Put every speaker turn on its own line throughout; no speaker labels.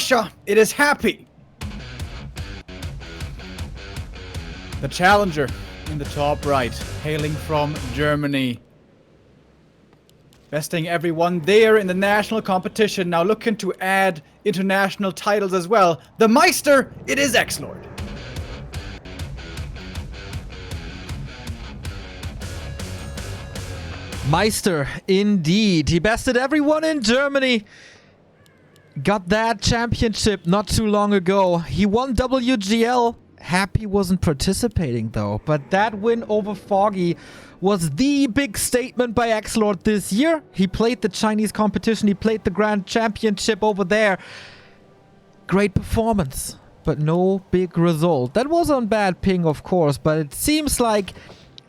Russia, it is Happy. The challenger in the top right, hailing from Germany. Besting everyone there in the national competition, now looking to add international titles as well. The Meister, it is XlorD.
Meister, indeed. He bested everyone in Germany. Got that championship not too long ago. He won WGL. Happy wasn't participating though, but that win over Foggy was the big statement by XlorD this year. He played the Chinese competition, he played the Grand Championship over there. Great performance, but no big result. That was on bad ping, of course, but it seems like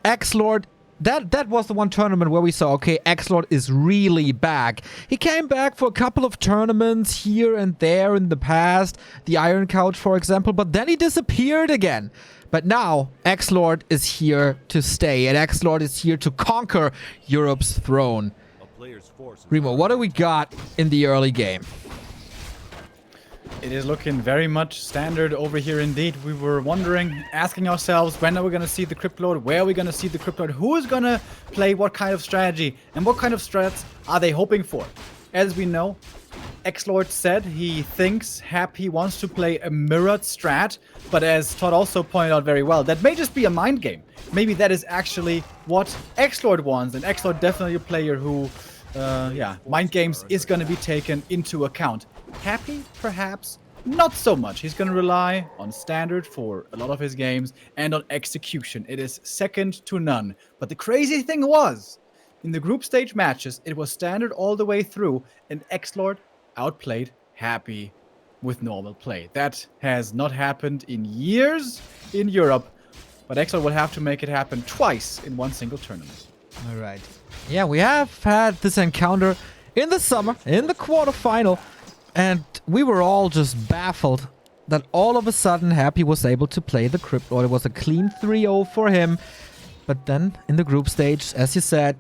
XlorD, that was the one tournament where we saw, okay, XlorD is really back. He came back for a couple of tournaments here and there in the past, the Iron Couch, for example, but then he disappeared again. But now, XlorD is here to stay, and XlorD is here to conquer Europe's throne. Remo, what do we got in the early game?
It is looking very much standard over here indeed. We were wondering, asking ourselves, when are we going to see the Cryptlord? Where are we going to see the Cryptlord? Who is going to play what kind of strategy? And what kind of strats are they hoping for? As we know, XlorD said he thinks Happy wants to play a mirrored strat. But as Todd also pointed out very well, that may just be a mind game. Maybe that is actually what XlorD wants. And XlorD definitely a player who, mind games is going to be taken into account. Happy, perhaps, not so much. He's going to rely on standard for a lot of his games and on execution. It is second to none. But the crazy thing was, in the group stage matches, it was standard all the way through, and XlorD outplayed Happy with normal play. That has not happened in years in Europe, but XlorD will have to make it happen twice in one single tournament.
All right. Yeah, we have had this encounter in the summer, in the quarterfinal. And we were all just baffled that all of a sudden Happy was able to play the Cryptlord. It was a clean 3-0 for him. But then in the group stage, as you said,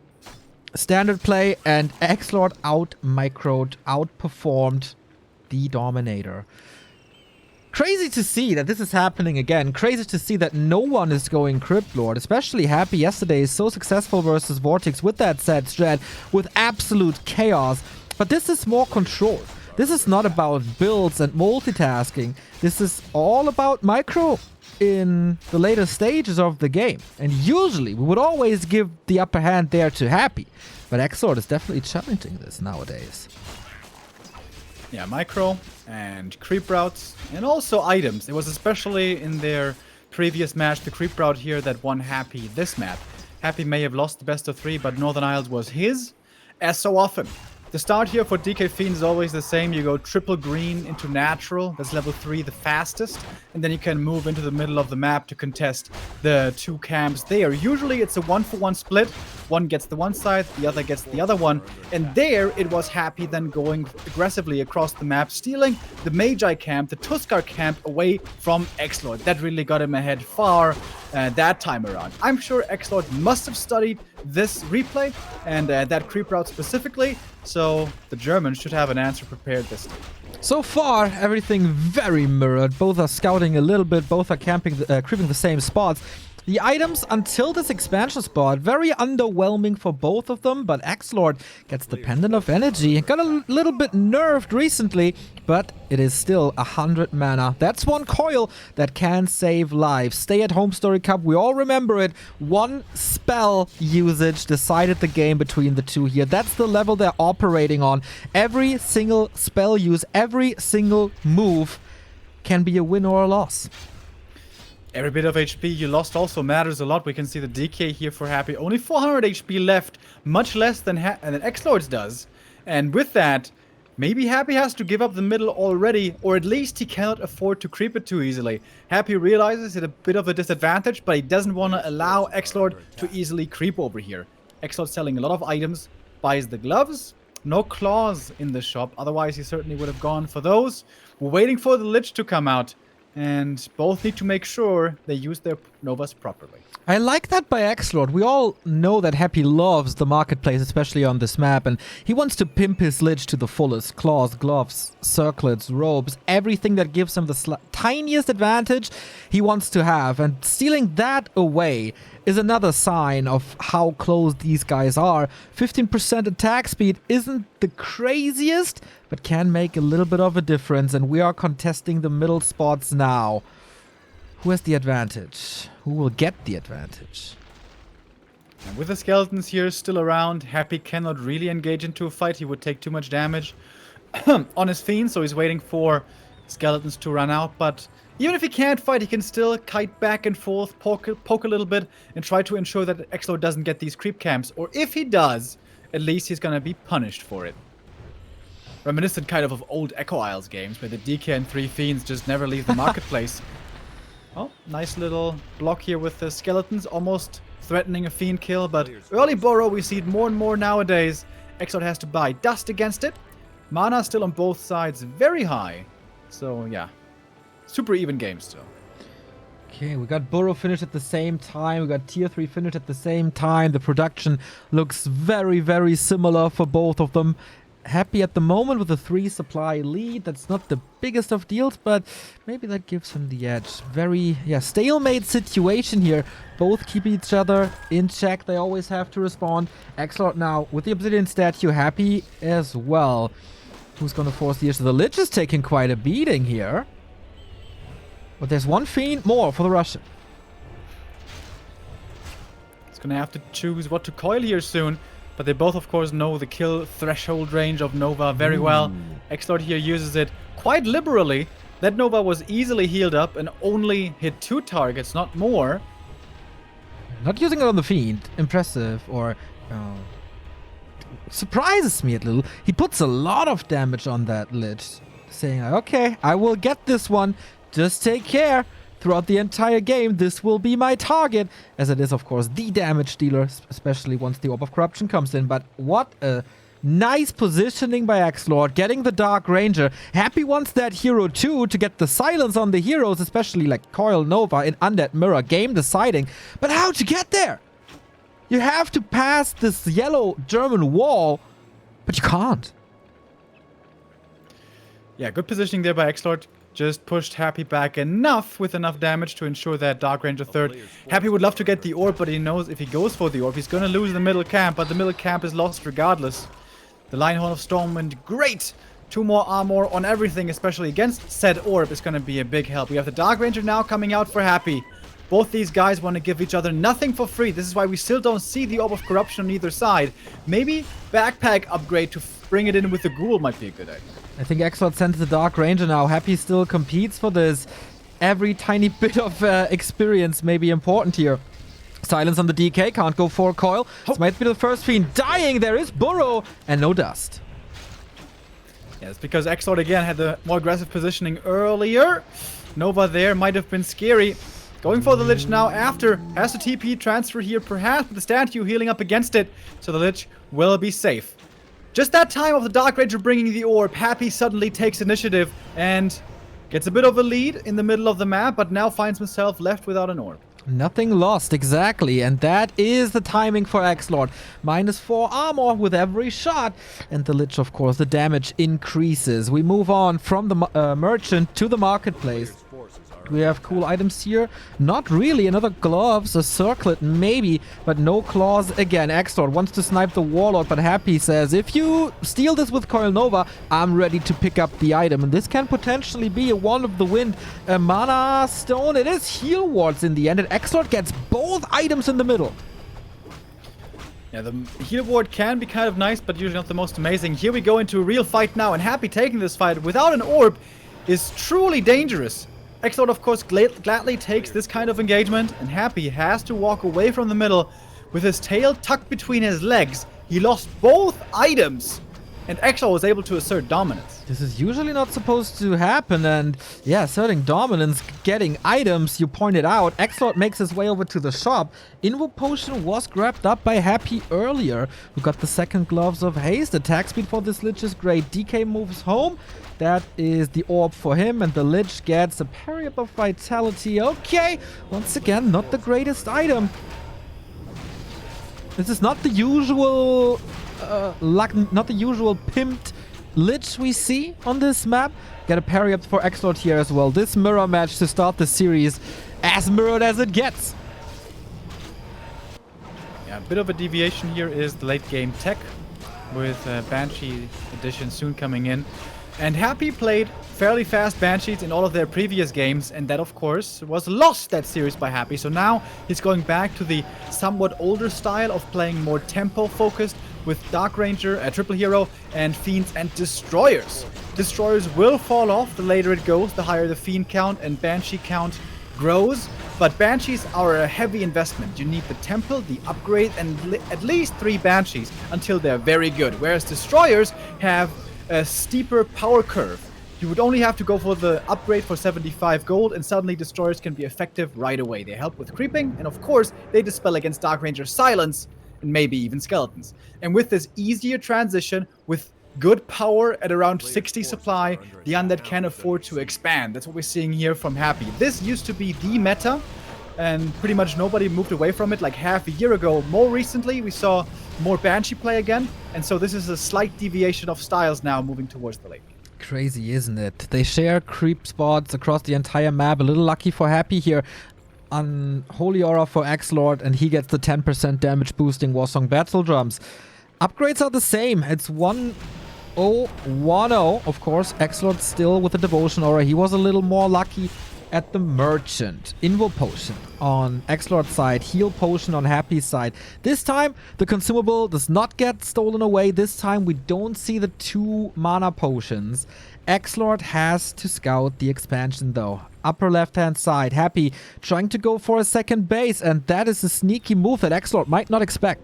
standard play, and XlorD out-microed, outperformed the Dominator. Crazy to see that this is happening again. Crazy to see that no one is going Cryptlord. Especially Happy yesterday is so successful versus Vortex with that set strat, with absolute chaos. But this is more control. This is not about builds and multitasking. This is all about micro in the later stages of the game. And usually, we would always give the upper hand there to Happy. But XlorD is definitely challenging this nowadays.
Yeah, micro and creep routes and also items. It was especially in their previous match, the creep route here, that won Happy this map. Happy may have lost the best of 3, but Northern Isles was his, as so often. The start here for DK Fiend is always the same. You go triple green into natural. That's level 3 the fastest. And then you can move into the middle of the map to contest the 2 camps there. Usually it's a 1-for-1 split. One gets the one side, the other gets the other one. And there it was Happy then going aggressively across the map, stealing the Magi camp, the Tuskar camp away from XlorD. That really got him ahead far that time around. I'm sure XlorD must have studied this replay and that creep route specifically. So the Germans should have an answer prepared this time.
So far, everything very mirrored. Both are scouting a little bit, both are camping, creeping the same spots. The items until this expansion spot, very underwhelming for both of them, but XlorD gets the Pendant of Energy. Got a little bit nerfed recently, but it is still 100 mana. That's one coil that can save lives. Stay at home Story Cup, we all remember it. One spell usage decided the game between the two here. That's the level they're operating on. Every single spell use, every single move can be a win or a loss.
Every bit of HP you lost also matters a lot. We can see the DK here for Happy. Only 400 HP left, much less than XlorD's does. And with that, maybe Happy has to give up the middle already, or at least he cannot afford to creep it too easily. Happy realizes it's a bit of a disadvantage, but he doesn't want to allow XlorD to easily creep over here. XlorD selling a lot of items, buys the gloves. No claws in the shop, otherwise he certainly would have gone for those. We're waiting for the Lich to come out. and both need to make sure they use their Novas properly.
I like that by XlorD. We all know that Happy loves the marketplace, especially on this map, and he wants to pimp his Lich to the fullest. Claws, gloves, circlets, robes, everything that gives him the tiniest advantage he wants to have. And stealing that away is another sign of how close these guys are. 15% attack speed isn't the craziest, but can make a little bit of a difference, and we are contesting the middle spots now. Who has the advantage? Who will get the advantage?
And with the skeletons here still around, Happy cannot really engage into a fight. He would take too much damage on his fiend, so he's waiting for skeletons to run out. But even if he can't fight, he can still kite back and forth, poke a little bit, and try to ensure that XlorD doesn't get these creep camps. Or if he does, at least he's gonna be punished for it. Reminiscent kind of old Echo Isles games, where the DK and 3 fiends just never leave the marketplace. Oh, nice little block here with the skeletons, almost threatening a fiend kill, but early burrow, we see it more and more nowadays. XlorD has to buy dust against it. Mana still on both sides, very high. So yeah, super even game still.
Okay, we got Burrow finished at the same time. We got Tier 3 finished at the same time. The production looks very, very similar for both of them. Happy at the moment with a 3 supply lead. That's not the biggest of deals, but maybe that gives him the edge. Very, stalemate situation here. Both keep each other in check. They always have to respond. XlorD now with the Obsidian statue, Happy as well. Who's going to force the issue? The Lich is taking quite a beating here. But there's one fiend more for the Russian.
He's going to have to choose what to coil here soon. But they both, of course, know the kill threshold range of Nova very well. XlorD here uses it quite liberally. That Nova was easily healed up and only hit 2 targets, not more.
Not using it on the Fiend. Impressive. Or surprises me a little. He puts a lot of damage on that Lich. Saying, okay, I will get this one. Just take care. Throughout the entire game, this will be my target, as it is, of course, the damage dealer, especially once the Orb of Corruption comes in. But what a nice positioning by XlorD, getting the Dark Ranger. Happy wants that hero too, to get the silence on the heroes, especially like Coil Nova in Undead Mirror, game deciding. But how to get there? You have to pass this yellow German wall, but you can't.
Yeah, good positioning there by XlorD. Just pushed Happy back enough with enough damage to ensure that Dark Ranger third. Happy would love to get the orb, but he knows if he goes for the orb, he's going to lose the middle camp, but the middle camp is lost regardless. The Lionhorn of Stormwind, great! 2 more armor on everything, especially against said orb, is going to be a big help. We have the Dark Ranger now coming out for Happy. Both these guys want to give each other nothing for free. This is why we still don't see the Orb of Corruption on either side. Maybe backpack upgrade to bring it in with the Ghoul might be a good idea.
I think XlorD sends the Dark Ranger now. Happy still competes for this. Every tiny bit of experience may be important here. Silence on the DK, can't go for a coil. This might be the first fiend dying. There is Burrow and no dust.
Yeah, it's because XlorD again had the more aggressive positioning earlier. Nova there might have been scary. Going for the Lich now after. Has the TP transfer here, perhaps with the statue healing up against it. So the Lich will be safe. Just that time of the Dark Ranger bringing the orb, Happy suddenly takes initiative and gets a bit of a lead in the middle of the map, but now finds himself left without an orb.
Nothing lost, exactly. And that is the timing for XlorD. -4 armor with every shot. And the Lich, of course, the damage increases. We move on from the merchant to the marketplace. Do we have cool items here? Not really. Another gloves, a circlet maybe, but no claws again. XlorD wants to snipe the Warlord, but Happy says, if you steal this with Coil Nova, I'm ready to pick up the item. And this can potentially be a Wand of the Wind, a Mana Stone. It is Heal Wards in the end, and XlorD gets both items in the middle.
Yeah, the heal ward can be kind of nice, but usually not the most amazing. Here we go into a real fight now, and Happy taking this fight without an orb is truly dangerous. XlorD, of course, gladly takes this kind of engagement, and Happy has to walk away from the middle with his tail tucked between his legs. He lost both items. and XlorD was able to assert dominance.
This is usually not supposed to happen, and yeah, asserting dominance, getting items, you pointed out. XlorD makes his way over to the shop. Invo Potion was grabbed up by Happy earlier, who got the second Gloves of Haste. Attack speed for this Lich is great. DK moves home. That is the orb for him, and the Lich gets a parry up of Vitality. Okay, once again, not the greatest item. This is not the usual, not the usual pimped Lich we see on this map. Get a parry up for XlorD here as well. This mirror match to start the series, as mirrored as it gets.
Yeah, a bit of a deviation here is the late game tech, with Banshee edition soon coming in. And Happy played fairly fast Banshees in all of their previous games, and that of course was lost that series by Happy. So now he's going back to the somewhat older style of playing more tempo focused with Dark Ranger, a triple hero, and Fiends and Destroyers. Destroyers will fall off the later it goes, the higher the Fiend count and Banshee count grows. But Banshees are a heavy investment. You need the temple, the upgrade, and at least 3 Banshees until they're very good. Whereas Destroyers have a steeper power curve. You would only have to go for the upgrade for 75 gold, and suddenly Destroyers can be effective right away. They help with creeping, and of course, they dispel against Dark Ranger Silence, and maybe even Skeletons. And with this easier transition, with good power at around 60 supply, the Undead can afford to expand. That's what we're seeing here from Happy. This used to be the meta, and pretty much nobody moved away from it like half a year ago. More recently, we saw more Banshee play again, and so this is a slight deviation of styles now moving towards the late.
Crazy, isn't it? They share creep spots across the entire map. A little lucky for Happy here. Unholy Aura for XlorD, and he gets the 10% damage boosting Warsong Battle Drums. Upgrades are the same. It's 1-0-1-0. Of course, XlorD still with the Devotion Aura. He was a little more lucky at the Merchant. Invo Potion on XlorD's side, Heal Potion on Happy's side. This time, the consumable does not get stolen away. This time, we don't see the 2 mana potions. XlorD has to scout the expansion though. Upper left-hand side, Happy trying to go for a second base, and that is a sneaky move that XlorD might not expect.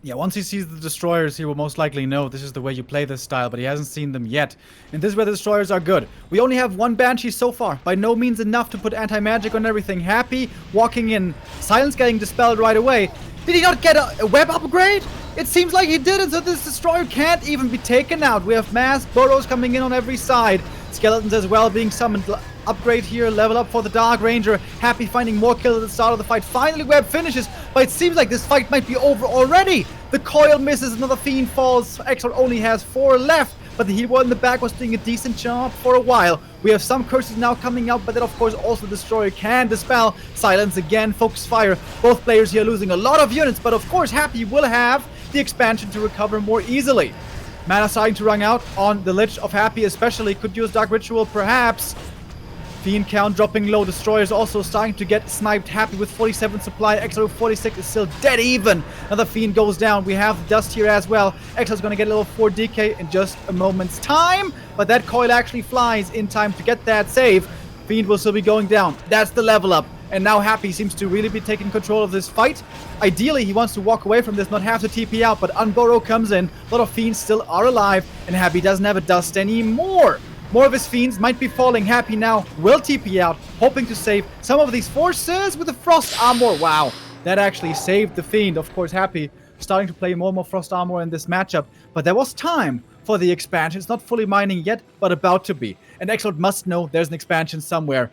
Yeah, once he sees the Destroyers, he will most likely know this is the way you play this style, but he hasn't seen them yet. And this is where the Destroyers are good. We only have 1 Banshee so far. By no means enough to put anti-magic on everything. Happy walking in. Silence getting dispelled right away. Did he not get a web upgrade? It seems like he didn't, so this Destroyer can't even be taken out. We have mass burrows coming in on every side. Skeletons as well being summoned. Upgrade here, level up for the Dark Ranger. Happy finding more kills at the start of the fight. Finally, web finishes, but it seems like this fight might be over already. The coil misses, another Fiend falls. XlorD only has 4 left, but the hero in the back was doing a decent job for a while. We have some curses now coming out, but then of course also the Destroyer can dispel. Silence again, focus fire. Both players here losing a lot of units, but of course Happy will have the expansion to recover more easily. Mana starting to run out on the Lich of Happy especially. Could use Dark Ritual perhaps. Fiend count dropping low. Destroyers also starting to get sniped. Happy with 47 supply. XlorD 46 is still dead even. Another Fiend goes down. We have Dust here as well. XlorD's going to get a level 4 DK in just a moment's time. But that coil actually flies in time to get that save. Fiend will still be going down. That's the level up. And now Happy seems to really be taking control of this fight. Ideally, he wants to walk away from this, not have to TP out. But Unburrow comes in. A lot of Fiends still are alive. And Happy doesn't have a Dust anymore. More of his Fiends might be falling. Happy now will TP out, hoping to save some of these forces with the Frost Armor. Wow, that actually saved the Fiend. Of course, Happy starting to play more and more Frost Armor in this matchup. But there was time for the expansion. It's not fully mining yet, but about to be. And XlorD must know there's an expansion somewhere.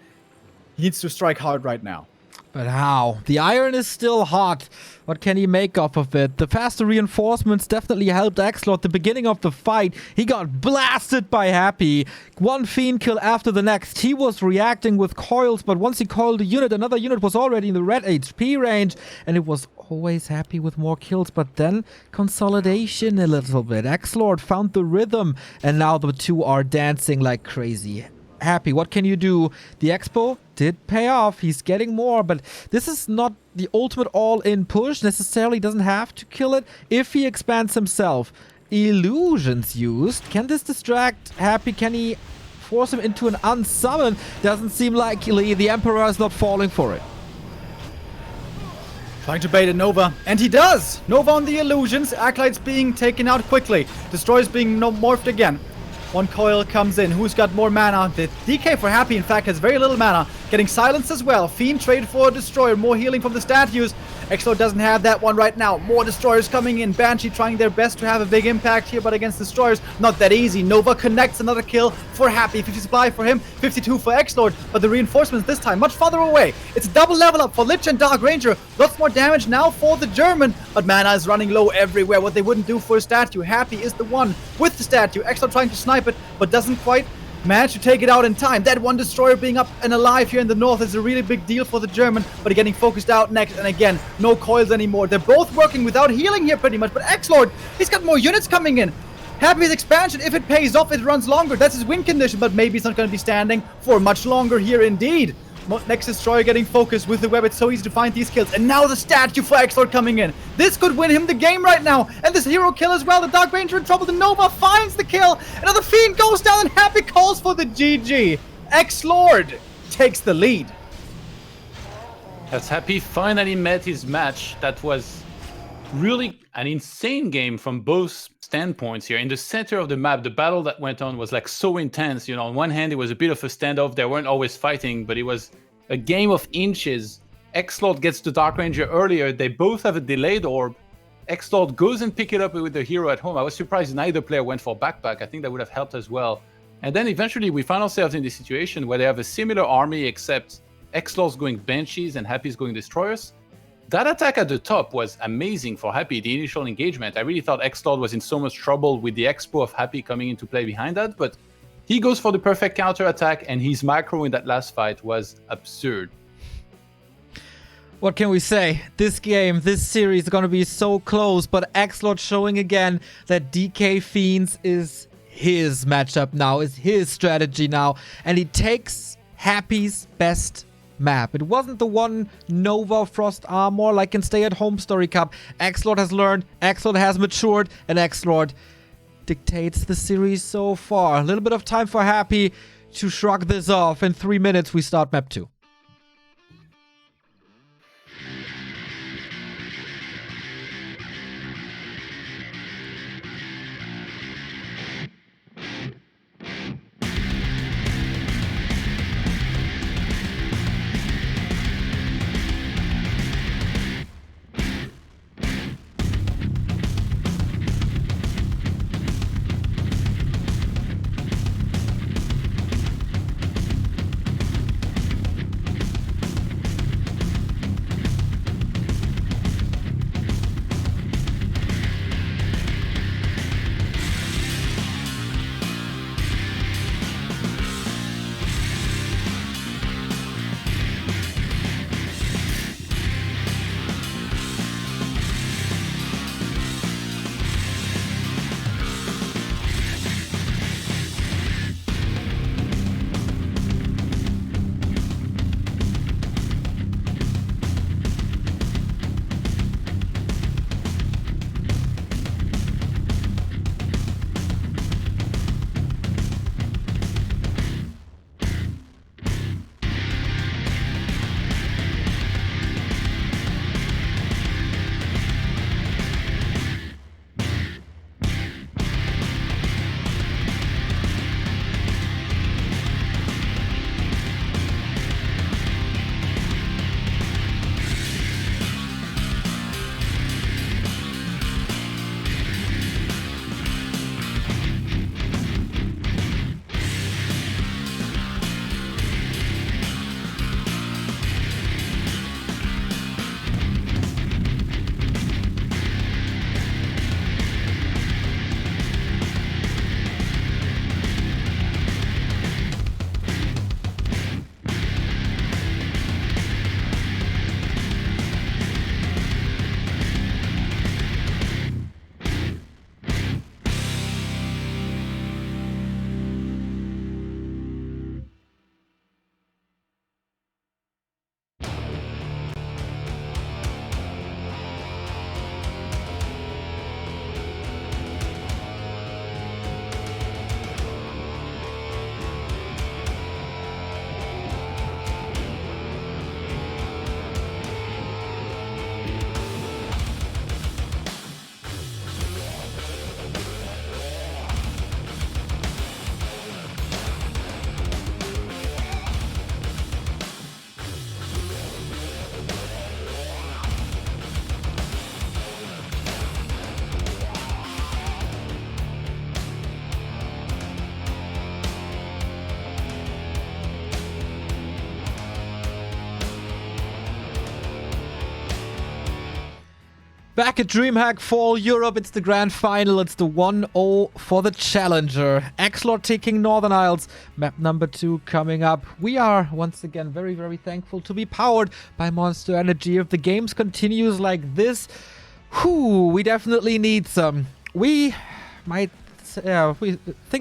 He needs to strike hard right now.
But how? The iron is still hot. What can he make off of it? The faster reinforcements definitely helped XlorD. The beginning of the fight, he got blasted by Happy. 1 Fiend kill after the next. He was reacting with coils, but once he coiled a unit, another unit was already in the red HP range, and it was always Happy with more kills. But then consolidation a little bit. XlorD found the rhythm, and now the two are dancing like crazy. Happy, what can you do? The expo did pay off. He's getting more, but this is not the ultimate all-in push. Necessarily doesn't have to kill it if he expands himself. Illusions used. Can this distract Happy? Can he force him into an unsummon? Doesn't seem likely. The Emperor is not falling for it.
Trying to bait a Nova, and he does! Nova on the illusions, Acolytes being taken out quickly. Destroyers being morphed again. One coil comes in. Who's got more mana? The DK for Happy, in fact, has very little mana. Getting silenced as well. Fiend trade for a Destroyer. More healing from the statues. XlorD doesn't have that one right now. More Destroyers coming in. Banshee trying their best to have a big impact here, but against Destroyers, not that easy. Nova connects another kill for Happy. 50 supply for him, 52 for XlorD, but the reinforcements this time much farther away. It's a double level up for Lich and Dark Ranger. Lots more damage now for the German, but mana is running low everywhere. What they wouldn't do for a statue. Happy is the one with the statue. XlorD trying to snipe it, but doesn't quite manage to take it out in time. That one Destroyer being up and alive here in the north is a really big deal for the German, but getting focused out next. And again, no coils anymore. They're both working without healing here pretty much, but XlorD, he's got more units coming in. Happy's expansion, if it pays off, it runs longer. That's his win condition, but maybe it's not going to be standing for much longer here indeed. Next Destroyer getting focused with the web. It's so easy to find these kills. And now the statue for XlorD coming in. This could win him the game right now. And this hero kill as well. The Dark Ranger in trouble. The Nova finds the kill. Another Fiend goes down and Happy calls for the GG. XlorD takes the lead.
As Happy finally met his match. That was really an insane game from both standpoints here. In the center of the map, the battle that went on was like so intense. You know, on one hand, it was a bit of a standoff. They weren't always fighting, but it was a game of inches. XlorD gets the Dark Ranger earlier. They both have a delayed orb. XlorD goes and pick it up with the hero at home. I was surprised neither player went for backpack. I think that would have helped as well. And then eventually we find ourselves in this situation where they have a similar army, except XlorD's going Banshees and Happy's going Destroyers. That attack at the top was amazing for Happy, the initial engagement. I really thought XlorD was in so much trouble with the expo of Happy coming into play behind that, but he goes for the perfect counter attack, and his macro in that last fight was absurd.
What can we say? This game, this series is going to be so close, but XlorD showing again that DK Fiends is his matchup now, is his strategy now, and he takes Happy's best map. It wasn't the one Nova Frost Armor like in Stay at Home Story Cup. XlorD has learned, XlorD has matured, and XlorD dictates the series so far. A little bit of time for Happy to shrug this off. In 3 minutes, we start map 2. Back at DreamHack Fall Europe, it's the grand final. It's the 1-0 for the challenger. XlorD taking Northern Isles. Map number 2 coming up. We are once again very, very thankful to be powered by Monster Energy. If the games continues like this, we definitely need some. We think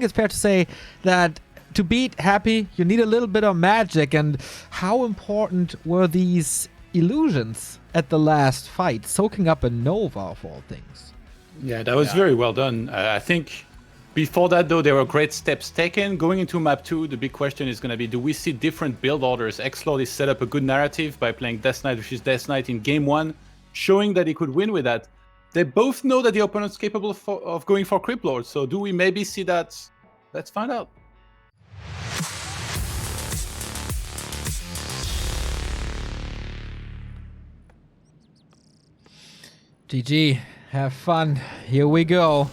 it's fair to say that to beat Happy, you need a little bit of magic. And how important were these illusions at the last fight, soaking up a Nova of all things?
Yeah, that was very well done. I think before that, though, there were great steps taken. Going into map 2, the big question is going to be, do we see different build orders? XlorD is set up a good narrative by playing Death Knight versus Death Knight in game 1, showing that he could win with that. They both know that the opponent's capable of going for CryptLord, so do we maybe see that? Let's find out.
GG, have fun. Here we go.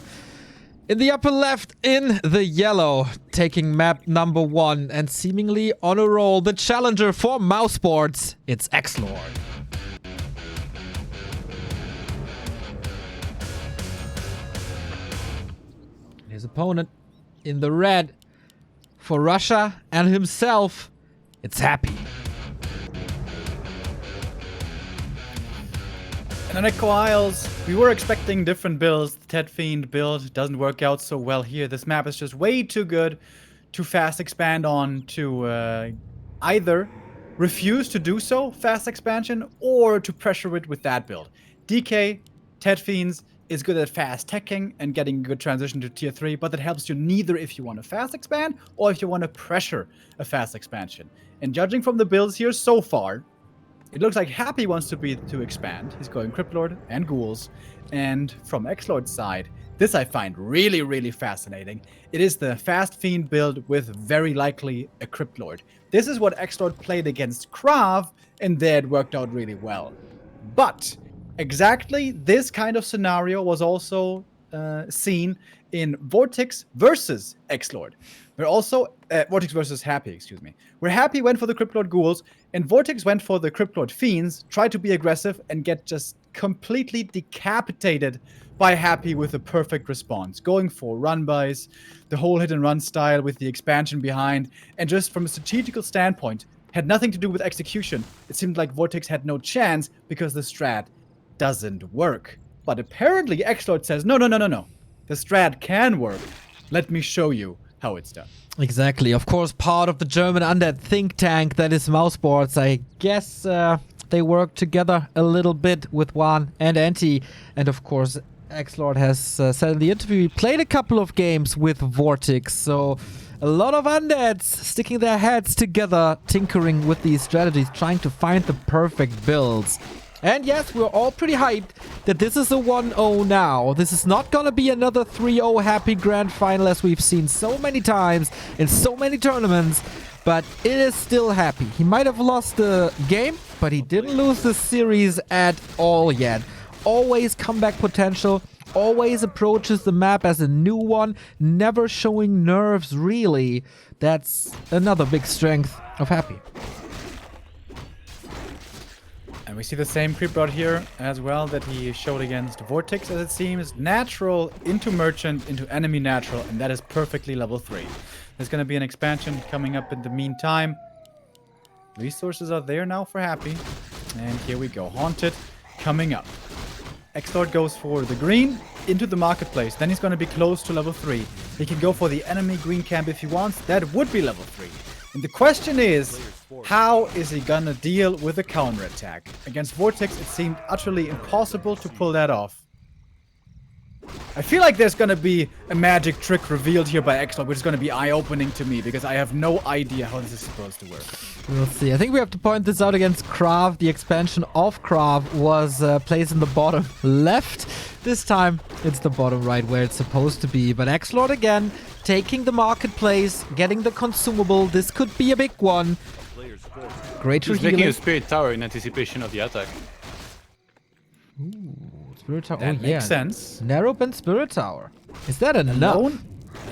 In the upper left, in the yellow, taking map number 1 and seemingly on a roll, the challenger for Mouseboards, it's XlorD. His opponent in the red, for Russia and himself, it's Happy.
And at Isles, we were expecting different builds. The Ted Fiend build doesn't work out so well here. This map is just way too good to fast expand on, to either refuse to do so, fast expansion, or to pressure it with that build. DK, Ted Fiends, is good at fast teching and getting a good transition to tier 3, but that helps you neither if you want to fast expand or if you want to pressure a fast expansion. And judging from the builds here so far, it looks like Happy wants to expand. He's going CryptLord and Ghouls. And from XlorD's side, this I find really, really fascinating. It is the Fast Fiend build with very likely a CryptLord. This is what XlorD played against Krav, and there it worked out really well. But exactly this kind of scenario was also seen in Vortex versus XlorD. We're also Vortex versus Happy, excuse me. Where Happy went for the CryptLord Ghouls, and Vortex went for the CryptLord Fiends, tried to be aggressive and get just completely decapitated by Happy with a perfect response, going for run-bys, the whole hit-and-run style with the expansion behind, and just from a strategical standpoint, had nothing to do with execution. It seemed like Vortex had no chance because the strat doesn't work. But apparently XlorD says, no. The strat can work. Let me show you how it's done.
Exactly. Of course, part of the German undead think tank that is Mouseboards. I guess they work together a little bit with Juan and Anti. And of course, XlorD has said in the interview he played a couple of games with Vortex. So a lot of undeads sticking their heads together, tinkering with these strategies, trying to find the perfect builds. And yes, we're all pretty hyped that this is a 1-0 now. This is not gonna be another 3-0 Happy grand final as we've seen so many times in so many tournaments. But it is still Happy. He might have lost the game, but he didn't lose the series at all yet. Always comeback potential, always approaches the map as a new one, never showing nerves really. That's another big strength of Happy.
And we see the same creep out here as well that he showed against Vortex, as it seems. Natural into Merchant into enemy natural, and that is perfectly level 3. There's going to be an expansion coming up in the meantime. Resources are there now for Happy. And here we go. Haunted coming up. XlorD goes for the green into the marketplace. Then he's going to be close to level 3. He can go for the enemy green camp if he wants. That would be level 3. And the question is, how is he gonna deal with a counterattack? Against Vortex, it seemed utterly impossible to pull that off. I feel like there's gonna be a magic trick revealed here by XlorD, which is gonna be eye-opening to me, because I have no idea how this is supposed to work.
We'll see. I think we have to point this out against Krav. The expansion of Krav was placed in the bottom left. This time, it's the bottom right where it's supposed to be. But XlorD again, taking the marketplace, getting the consumable. This could be a big one. Greater
He's
healing.
making a Spirit Tower in anticipation of the attack.
Ooh, Spirit Tower.
That
oh,
makes
yeah.
sense.
Narrow and Spirit Tower. Is that enough?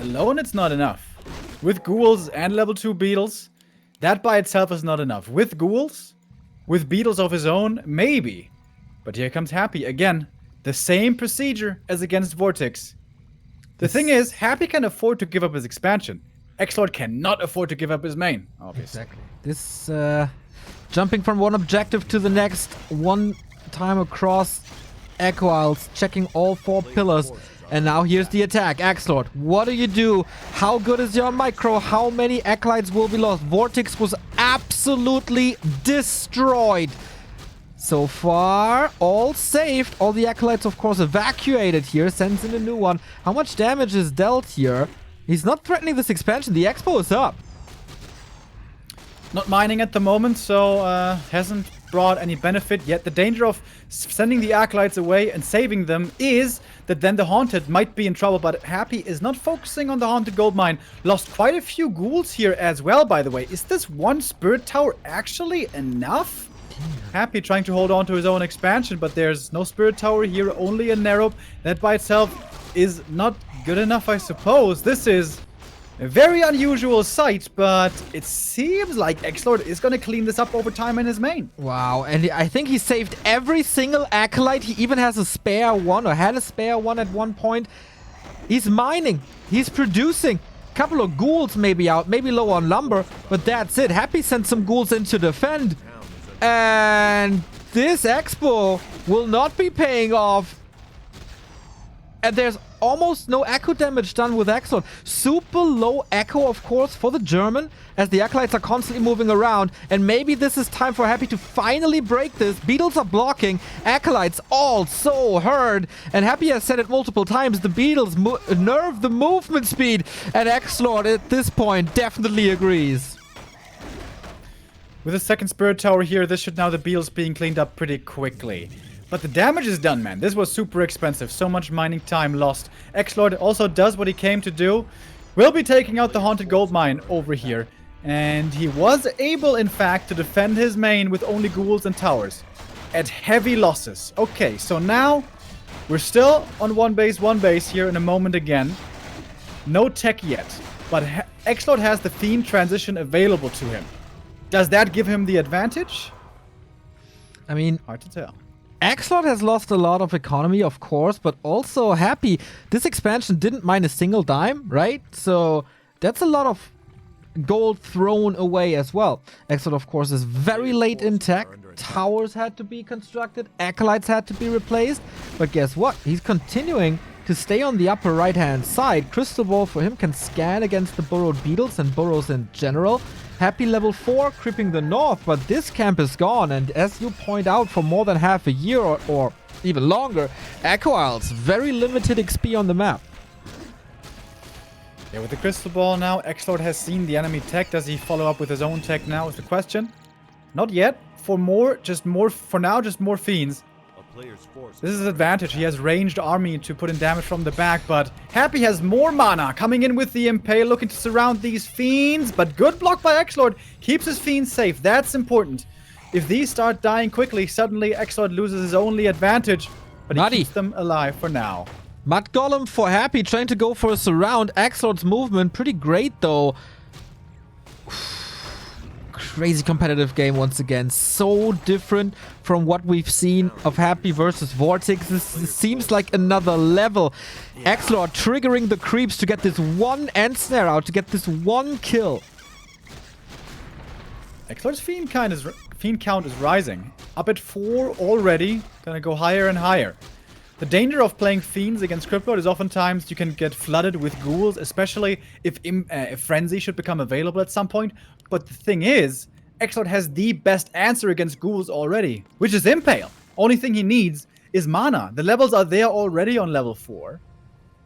Alone, it's not enough. With Ghouls and level 2 Beetles, that by itself is not enough. With Ghouls, with Beetles of his own, maybe. But here comes Happy again. the same procedure as against Vortex. The thing is, Happy can afford to give up his expansion. XlorD cannot afford to give up his main, obviously.
Exactly. This jumping from one objective to the next, one time across Echo Isles, checking all 4 pillars. And now here's the attack. XlorD, what do you do? How good is your micro? How many acolytes will be lost? Vortex was absolutely destroyed. So far, all saved. All the acolytes, of course, evacuated here. Sends in a new one. How much damage is dealt here? He's not threatening this expansion. The expo is up.
Not mining at the moment, so hasn't brought any benefit yet. The danger of sending the acolytes away and saving them is that then the Haunted might be in trouble, but Happy is not focusing on the Haunted gold mine. Lost quite a few ghouls here as well, by the way. Is this one Spirit Tower actually enough? Happy trying to hold on to his own expansion, but there's no Spirit Tower here, only a Narrow. That by itself is not good enough, I suppose. This is a very unusual sight, but it seems like XlorD is going to clean this up over time in his main.
Wow, and I think he saved every single acolyte. He even has a spare one, or had a spare one at one point. He's mining. He's producing. Couple of ghouls maybe out, maybe low on lumber, but that's it. Happy sent some ghouls in to defend. And this expo will not be paying off. And there's almost no echo damage done with XlorD. Super low echo, of course, for the German, as the acolytes are constantly moving around. And maybe this is time for Happy to finally break this. Beetles are blocking. Acolytes all so hurt. And Happy has said it multiple times. The Beetles nerve the movement speed. And XlorD at this point definitely agrees.
With a second Spirit Tower here, this should now the Beetles being cleaned up pretty quickly. But the damage is done, man. This was super expensive. So much mining time lost. XlorD also does what he came to do. Will be taking out the Haunted Gold Mine over here. And he was able, in fact, to defend his main with only ghouls and towers. At heavy losses. Okay, so now we're still on one base here in a moment again. No tech yet. But XlorD has the Fiend transition available to him. Does that give him the advantage?
I mean,
hard to tell.
XlorD has lost a lot of economy, of course, but also Happy. This expansion didn't mine a single dime, right? So that's a lot of gold thrown away as well. XlorD, of course, is very late in tech. Towers had to be constructed. Acolytes had to be replaced. But guess what? He's continuing to stay on the upper right-hand side. Crystal Ball for him can scan against the burrowed beetles and burrows in general. Happy level 4, creeping the north, but this camp is gone, and as you point out, for more than half a year or even longer, Echo Isles, very limited XP on the map.
Yeah, with the Crystal Ball now, XlorD has seen the enemy tech. Does he follow up with his own tech now is the question. Not yet. For now, just more Fiends. This is his advantage. He has ranged army to put in damage from the back, but Happy has more mana coming in with the Impale, looking to surround these Fiends, but good block by XlorD. Keeps his Fiends safe. That's important. If these start dying quickly, suddenly XlorD loses his only advantage, but he keeps them alive for now.
Mud Golem for Happy, trying to go for a surround. XlorD's movement, pretty great though. Crazy competitive game once again. So different from what we've seen of Happy versus Vortex. This seems like another level. XlorD triggering the creeps to get this one end snare out, to get this one kill.
XlorD's fiend count is rising. Up at 4 already. Gonna go higher and higher. The danger of playing Fiends against Cryptlord is oftentimes you can get flooded with ghouls, especially if Frenzy should become available at some point. But the thing is, XlorD has the best answer against ghouls already, which is Impale. Only thing he needs is mana. The levels are there already on level 4.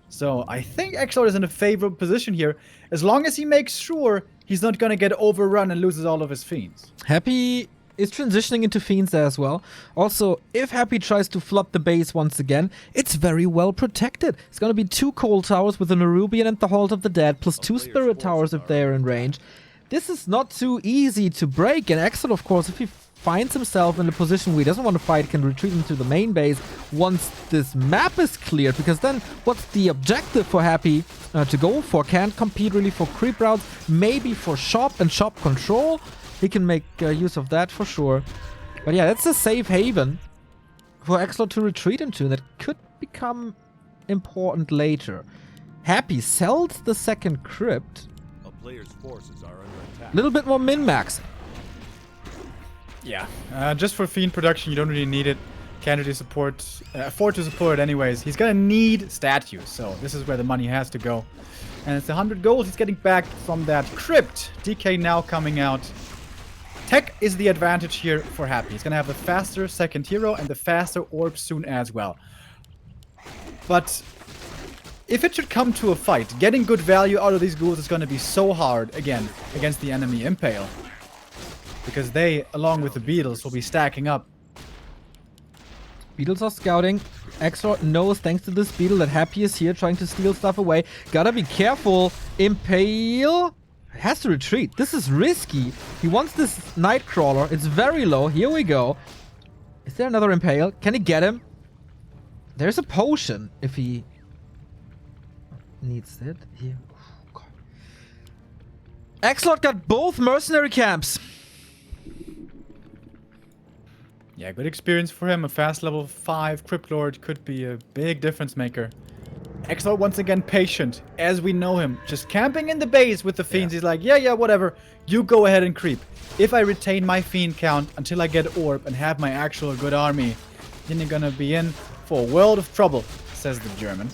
So I think XlorD is in a favorable position here, as long as he makes sure he's not going to get overrun and loses all of his Fiends.
Happy is transitioning into Fiends as well. Also, if Happy tries to flood the base once again, it's very well protected. It's going to be 2 Cold Towers with an Nerubian and the Halt of the Dead, plus 2 Spirit Towers if they're in range. This is not too easy to break, and XlorD, of course, if he finds himself in a position where he doesn't want to fight, can retreat into the main base once this map is cleared, because then what's the objective for Happy to go for? Can't compete really for creep routes, maybe for shop and shop control. He can make use of that for sure. But yeah, that's a safe haven for XlorD to retreat into that could become important later. Happy sells the second crypt.
A player's forces are under attack.
A little bit more min-max.
Yeah, just for Fiend production, you don't really need it. Can't really afford to support it anyways. He's gonna need statues, so this is where the money has to go. And it's 100 gold he's getting back from that crypt. DK now coming out. Tech is the advantage here for Happy. He's gonna have the faster second hero and the faster orb soon as well. But if it should come to a fight, getting good value out of these ghouls is gonna be so hard again against the enemy Impale. Because they, along with the beetles, will be stacking up.
Beetles are scouting. XlorD knows, thanks to this beetle, that Happy is here trying to steal stuff away. Gotta be careful. Impale has to retreat. This is risky. He wants this Nightcrawler. It's very low. Here we go. Is there another Impale? Can he get him? There's a potion if he needs it. Here. Oh, XlorD got both mercenary camps.
Yeah, good experience for him. A fast level 5 Crypt Lord could be a big difference maker. XlorD once again patient, as we know him. Just camping in the base with the Fiends. He's like, yeah, whatever. You go ahead and creep. If I retain my Fiend count until I get Orb and have my actual good army, then you're gonna be in for a world of trouble, says the German.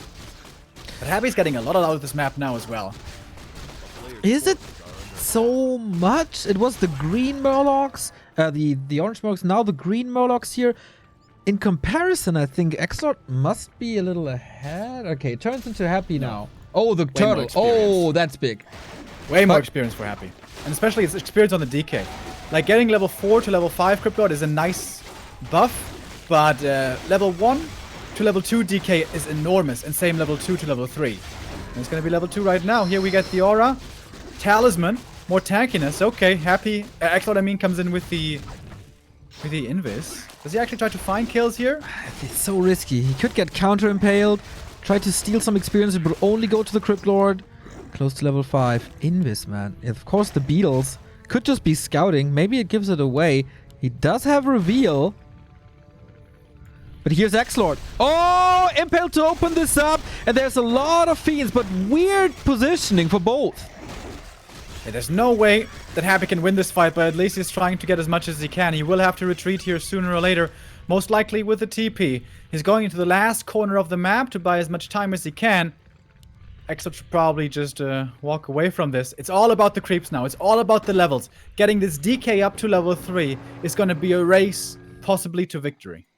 But Happy's getting a lot out of this map now as well.
Is it so much? It was the green Murlocs, the orange Murlocs, now the green Murlocs here. In comparison, I think XlorD must be a little ahead. Okay, turns into Happy now. Oh, the turtle. Oh, that's big.
Way more experience for Happy. And especially its experience on the DK. Like getting level 4 to level 5 Crypt Lord is a nice buff, but level 1 to level 2 DK is enormous, and same level 2 to level 3. And it's gonna be level 2 right now. Here we get the Aura. Talisman. More tankiness. Okay, Happy. XlorD, I mean, comes in with the Invis. Does he actually try to find kills here?
It's so risky. He could get counter-impaled, try to steal some experience, but only go to the Crypt Lord. Close to level 5. Invis, man. Of course, the beetles could just be scouting. Maybe it gives it away. He does have reveal. But here's XlorD. Oh, Impale to open this up. And there's a lot of Fiends, but weird positioning for both.
Yeah, there's no way that Happy can win this fight, but at least he's trying to get as much as he can. He will have to retreat here sooner or later, most likely with the TP. He's going into the last corner of the map to buy as much time as he can. XlorD should probably just walk away from this. It's all about the creeps now. It's all about the levels. Getting this DK up to level 3 is going to be a race, possibly to victory.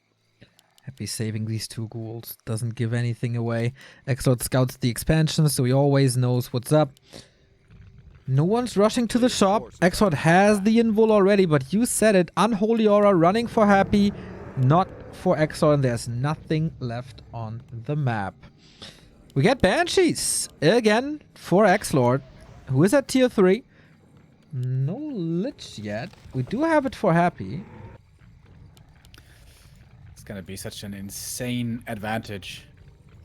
Happy saving these two ghouls. Doesn't give anything away. XlorD scouts the expansion, so he always knows what's up. No one's rushing to the shop. XlorD has the invul already, but you said it. Unholy Aura running for Happy, not for XlorD, and there's nothing left on the map. We get Banshees again for XlorD, who is at tier 3. No Lich yet. We do have it for Happy.
It's gonna be such an insane advantage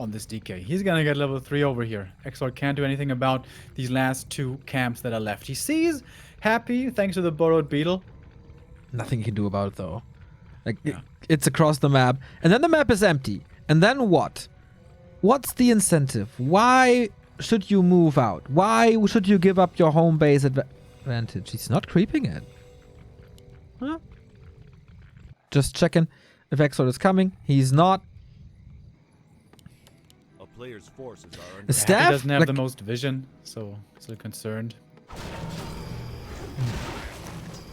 on this DK. He's gonna get level 3 over here. XlorD can't do anything about these last 2 camps that are left. He sees Happy thanks to the borrowed beetle.
Nothing he can do about it though. Like it's across the map, and then the map is empty. And then what? What's the incentive? Why should you move out? Why should you give up your home base advantage? He's not creeping it. Huh? Just checking if XlorD is coming. He's not.
Player's forces are
The staff
Happy doesn't have the most vision, so still concerned.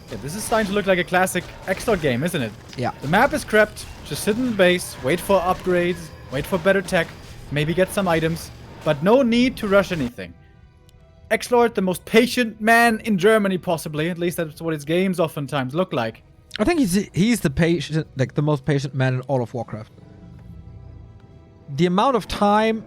Yeah, this is starting to look like a classic XlorD game, isn't it?
Yeah.
The map is crept. Just sit in the base, wait for upgrades, wait for better tech, maybe get some items, but no need to rush anything. XlorD, the most patient man in Germany, possibly. At least that's what his games oftentimes look like.
I think he's the patient, like the most patient man in all of Warcraft. The amount of time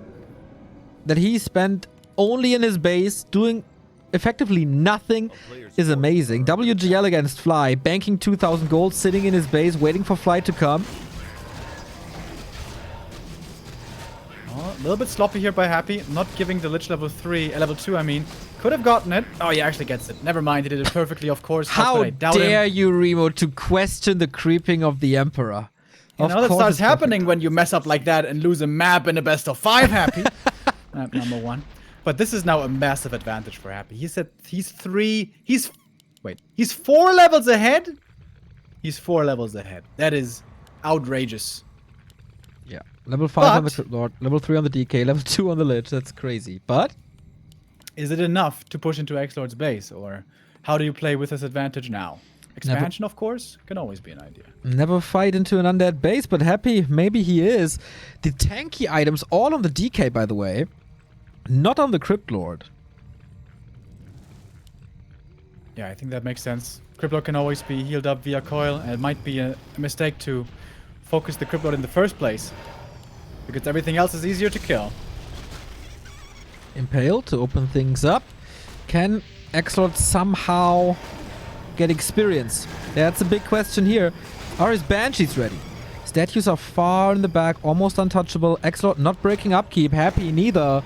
that he spent only in his base doing effectively nothing is amazing. WGL against Fly, banking 2,000 gold, sitting in his base, waiting for Fly to come.
Oh, a little bit sloppy here by Happy, not giving the Lich level 2, I mean. Could have gotten it. Oh, he actually gets it. Never mind, he did it perfectly, of course.
How dare you, Remo, to question the creeping of the Emperor?
You
Of
know, that
course
starts
it's perfect.
happening when you mess up like that and lose a map in a best of 5, Happy. Map number 1. But this is now a massive advantage for Happy. He's 4 levels ahead. He's 4 levels ahead. That is outrageous.
Yeah. Level 5 on the
But-
XlorD, level 3 on the DK, level 2 on the Lich. That's crazy. But
Is it enough to push into XlorD's base, or how do you play with this advantage now? Expansion, of course, can always be an idea.
never fight into an undead base, but Happy, maybe he is. The tanky items all on the DK, by the way. Not on the XlorD.
Yeah, I think that makes sense. Crippler can always be healed up via coil, and it might be a mistake to focus the Crippler in the first place, because everything else is easier to kill.
Impale to open things up. Can XlorD somehow get experience? That's a big question here. Are his Banshees ready? Statues are far in the back, almost untouchable. XlorD not breaking upkeep, Happy neither.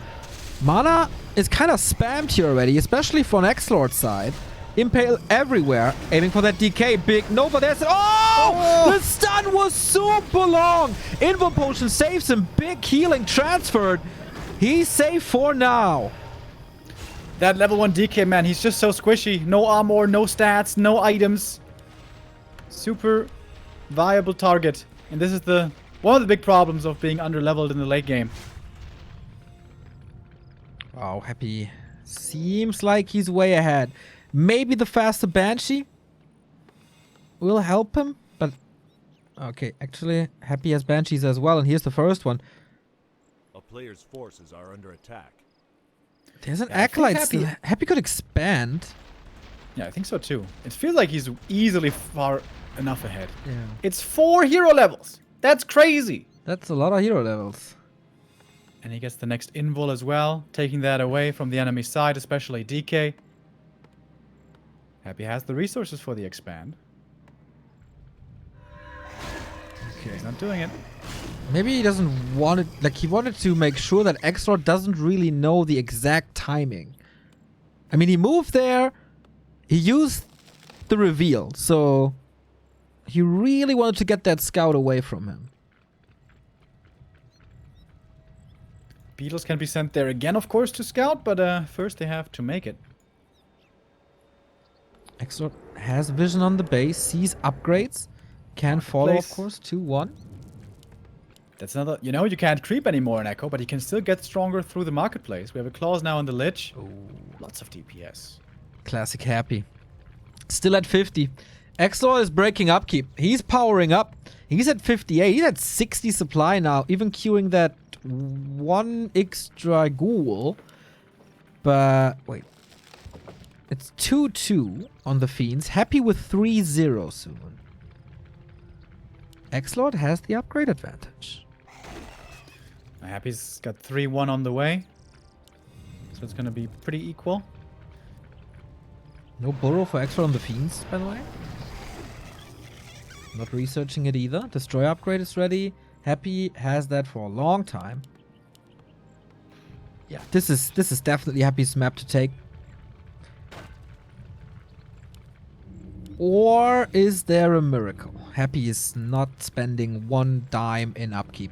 Mana is kind of spammed here already, especially from XlorD's side. Impale everywhere, aiming for that DK. Big Nova, there's... Oh! The stun was super long! Invo Potion saves him. Big healing transferred. He's safe for now.
That level 1 DK, man, he's just so squishy. No armor, no stats, no items. Super viable target. And this is one of the big problems of being under-leveled in the late game.
Wow, Happy seems like he's way ahead. Maybe the faster Banshee will help him, but... Okay, actually, Happy has Banshees as well, and here's the first one.
A player's forces are under attack.
There's an
Yeah, I think
Acolyte
Happy-
still. Happy could expand.
Yeah, I think so too. It feels like he's easily far enough ahead.
Yeah.
It's 4 hero levels. That's crazy.
That's a lot of hero levels.
And he gets the next invul as well, taking that away from the enemy side, especially DK. Happy has the resources for the expand.
Okay.
He's not doing it.
Maybe he doesn't want it. Like, he wanted to make sure that XlorD doesn't really know the exact timing. I mean, he moved there. He used the reveal. So, he really wanted to get that scout away from him.
Beetles can be sent there again, of course, to scout, but first they have to make it.
XlorD has vision on the base, sees upgrades, can follow, of
Marketplace.
course, 2-1.
That's another... You know, you can't creep anymore in Echo, but he can still get stronger through the marketplace. We have a clause now in the Lich. Lots of DPS.
Classic Happy. Still at 50. XlorD is breaking upkeep. He's powering up. He's at 58. He's at 60 supply now, even queuing that 1 extra ghoul. But, wait. It's 2-2 on the Fiends. Happy with 3-0 soon. XlorD has the upgrade advantage.
Happy's got 3-1 on the way. So it's going to be pretty equal.
No burrow for XlorD on the Fiends, by the way. Not researching it either. Destroy upgrade is ready. Happy has that for a long time. Yeah, this is definitely Happy's map to take. Or is there a miracle? Happy is not spending 1 dime in upkeep.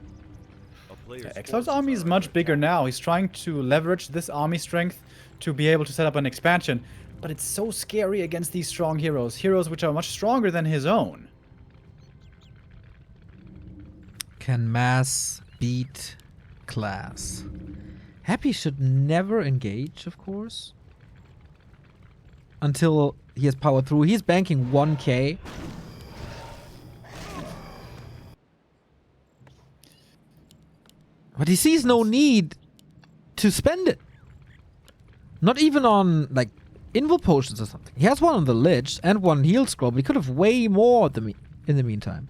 A player's
XlorD's
forces
army is
are
much
under
bigger
attack.
now. He's trying to leverage this army strength to be able to set up an expansion. But it's so scary against these strong heroes. Heroes which are much stronger than his own.
Can mass beat class? Happy should never engage, of course. Until he has power through. He's banking 1k. But he sees no need to spend it. Not even on, like, invul potions or something. He has one on the Lich and 1 heal scroll, but he could have way more in the meantime.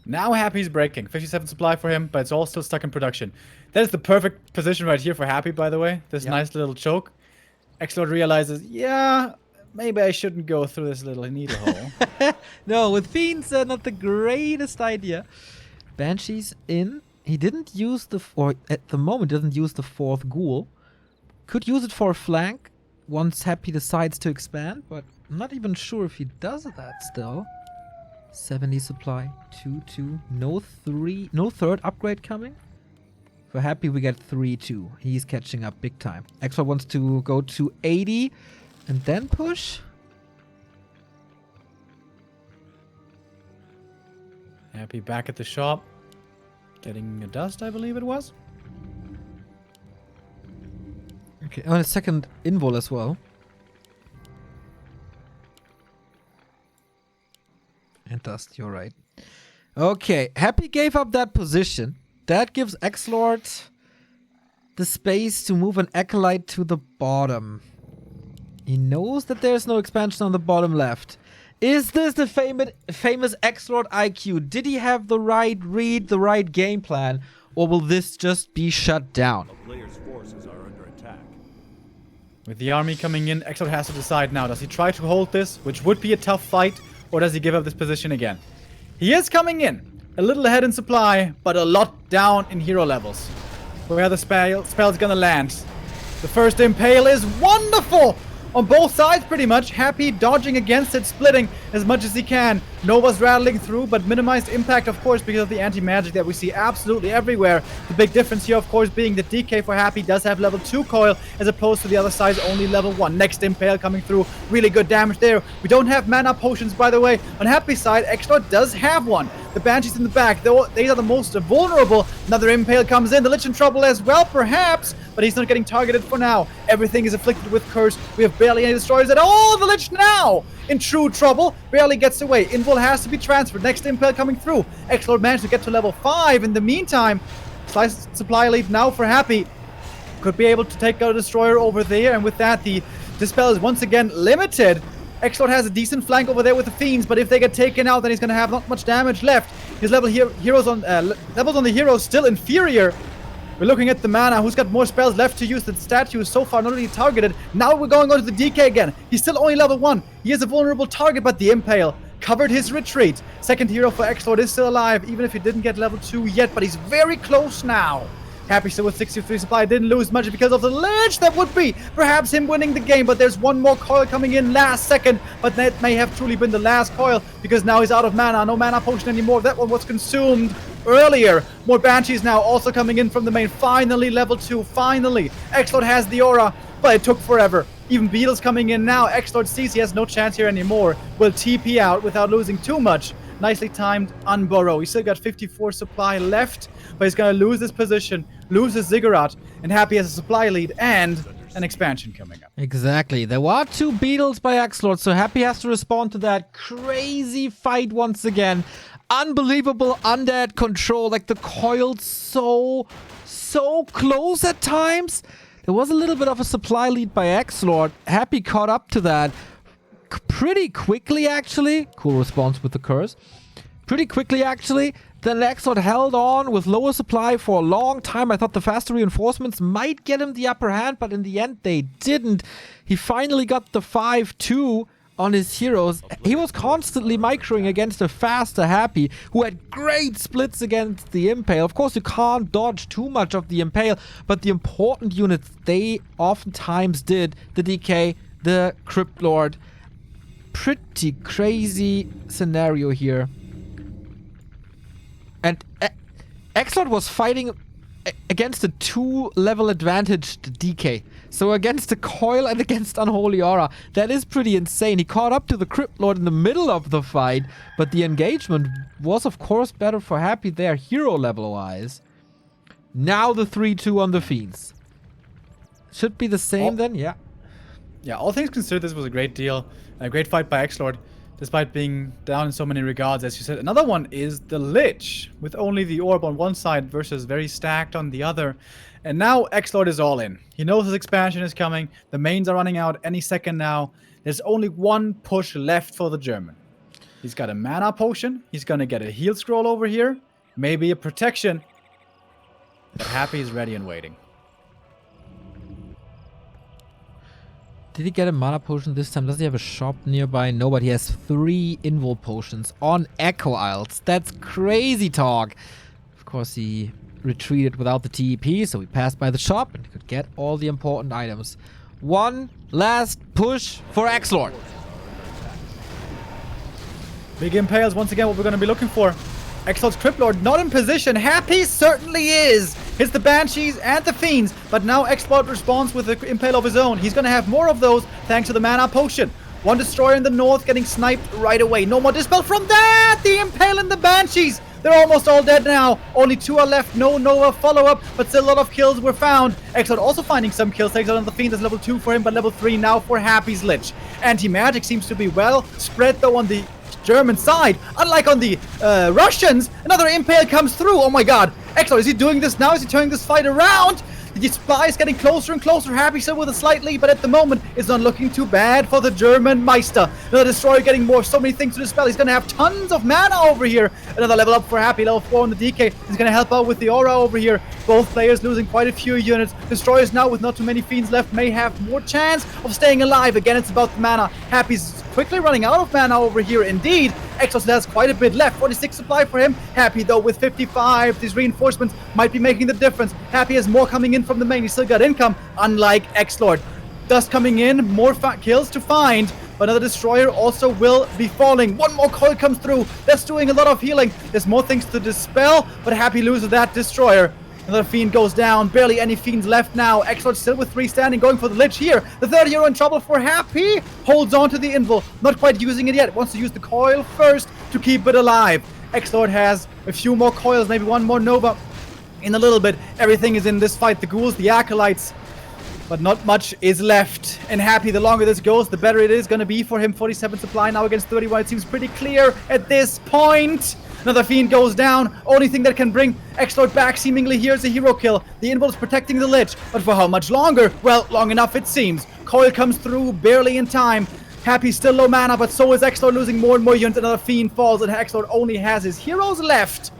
Now Happy's breaking. 57 supply for him, but it's all still stuck in production. That is the perfect position right here for Happy, by the way. This nice little choke. XlorD realizes, yeah, maybe I shouldn't go through this little needle hole.
No, with Fiends, not the greatest idea. Banshees in. He didn't use or at the moment doesn't use the 4th ghoul. Could use it for a flank once Happy decides to expand, but I'm not even sure if he does that still. 70 supply. 2-2. No third upgrade coming. For Happy, we get 3-2. He's catching up big time. XlorD wants to go to 80 and then push.
Happy back at the shop. Getting a dust, I believe it was.
Okay, on a second invul as well. And dust, you're right. Okay, Happy gave up that position. That gives XlorD the space to move an Acolyte to the bottom. He knows that there's no expansion on the bottom left. Is this the famous XlorD IQ? Did he have the right read, the right game plan? Or will this just be shut down?
A player's forces are under attack.
With the army coming in, XlorD has to decide now. Does he try to hold this, which would be a tough fight, or does he give up this position again? He is coming in. A little ahead in supply, but a lot down in hero levels. Where the spell's gonna land. The first impale is wonderful! On both sides, pretty much. Happy dodging against it, splitting as much as he can. Nova's rattling through, but minimized impact, of course, because of the anti-magic that we see absolutely everywhere. The big difference here, of course, being that DK for Happy does have level 2 coil, as opposed to the other side's only level 1. Next impale coming through. Really good damage there. We don't have mana potions, by the way. On Happy's side, XlorD does have one. The Banshees in the back, they are the most vulnerable. Another impale comes in. The Lich in trouble as well, perhaps, but he's not getting targeted for now. Everything is afflicted with curse. We have barely any destroyers at all. The Lich now in true trouble. Barely gets away. Invul has to be transferred. Next impale coming through. XlorD managed to get to level 5. In the meantime, slice supply lead now for Happy. Could be able to take out a destroyer over there, and with that, the dispel is once again limited. XlorD has a decent flank over there with the Fiends, but if they get taken out, then he's going to have not much damage left. His levels on the heroes still inferior. We're looking at the mana. Who's got more spells left to use? The statue is so far not really targeted. Now we're going on to the DK again. He's still only level 1. He is a vulnerable target, but the impale covered his retreat. Second hero for XlorD is still alive, even if he didn't get level 2 yet, but he's very close now. Happy still with 63 supply, didn't lose much because of the ledge. That would be perhaps him winning the game, but there's one more coil coming in last second, but that may have truly been the last coil because now he's out of mana. No mana potion anymore. That one was consumed earlier. More Banshees now also coming in from the main. Finally level 2, finally. XlorD has the aura, but it took forever. Even Beetle's coming in now. XlorD sees he has no chance here anymore. Will TP out without losing too much. Nicely timed unburrow. He's still got 54 supply left, but he's going to lose this position, lose his Ziggurat, and Happy has a supply lead and an expansion coming up.
Exactly. There were 2 Beetles by XlorD, so Happy has to respond to that crazy fight once again. Unbelievable undead control, like the coiled so close at times. There was a little bit of a supply lead by XlorD. Happy caught up to that pretty quickly, actually. Cool response with the curse. Pretty quickly, actually. Then XlorD held on with lower supply for a long time. I thought the faster reinforcements might get him the upper hand, but in the end, they didn't. He finally got the 5-2 on his heroes. He was constantly microing against a faster Happy, who had great splits against the Impale. Of course, you can't dodge too much of the Impale, but the important units, they oftentimes did. The DK, the XlorD. Pretty crazy scenario here. And XlorD was fighting against a 2-level advantaged DK. So against the Coil and against Unholy Aura. That is pretty insane. He caught up to the XlorD in the middle of the fight, but the engagement was of course better for Happy there, hero level wise. Now the 3-2 on the Fiends. Should be the same then, yeah.
Yeah, all things considered, this was a great deal. A great fight by XlorD, despite being down in so many regards, as you said. Another one is the Lich, with only the orb on one side versus very stacked on the other. And now XlorD is all in. He knows his expansion is coming. The mains are running out any second now. There's only one push left for the German. He's got a mana potion. He's going to get a heal scroll over here. Maybe a protection. But Happy is ready and waiting.
Did he get a mana potion this time? Does he have a shop nearby? No, but he has 3 invul potions on Echo Isles. That's crazy talk. Of course, he retreated without the TEP, so he passed by the shop and could get all the important items. One last push for XlorD.
Big Impales, once again, what we're going to be looking for. XlorD's CryptLord not in position. Happy certainly is. Hits the Banshees and the Fiends, but now XlorD responds with the Impale of his own. He's going to have more of those thanks to the Mana Potion. One Destroyer in the north getting sniped right away. No more Dispel from that! The Impale and the Banshees! They're almost all dead now. Only 2 are left. No Nova follow-up, but still a lot of kills were found. XlorD also finding some kills. Takes out on the Fiend. That's level 2 for him, but level 3 now for Happy's Lich. Anti-magic seems to be well spread, though, on the German side. Unlike on the Russians, another Impale comes through. Oh my god. XlorD, is he doing this now? Is he turning this fight around? The Spy is getting closer and closer. Happy still with a slight lead, but at the moment, it's not looking too bad for the German Meister. Another Destroyer getting more. So many things to dispel. He's going to have tons of mana over here. Another level up for Happy. Level 4 on the DK. He's going to help out with the Aura over here. Both players losing quite a few units. Destroyers now with not too many Fiends left may have more chance of staying alive. Again, it's about the mana. Happy's quickly running out of mana over here indeed. XlorD has quite a bit left. 46 supply for him. Happy though with 55. These reinforcements might be making the difference. Happy has more coming in from the main. He's still got income, unlike XlorD. Dust coming in, more kills to find. But another Destroyer also will be falling. One more coil comes through. That's doing a lot of healing. There's more things to dispel, but Happy loses that Destroyer. Another Fiend goes down. Barely any Fiends left now. XlorD still with 3 standing, going for the Lich here. The third hero in trouble for Happy. Holds on to the Invul. Not quite using it yet. Wants to use the coil first to keep it alive. XlorD has a few more coils, maybe one more Nova in a little bit. Everything is in this fight. The ghouls, the acolytes. But not much is left. And Happy, the longer this goes, the better it is going to be for him. 47 supply now against 31. It seems pretty clear at this point. Another Fiend goes down. Only thing that can bring XlorD back seemingly here is a hero kill. The Invul is protecting the Lich. But for how much longer? Well, long enough it seems. Coil comes through barely in time. Happy still low mana, but so is XlorD losing more and more units. Another Fiend falls and XlorD only has his heroes left.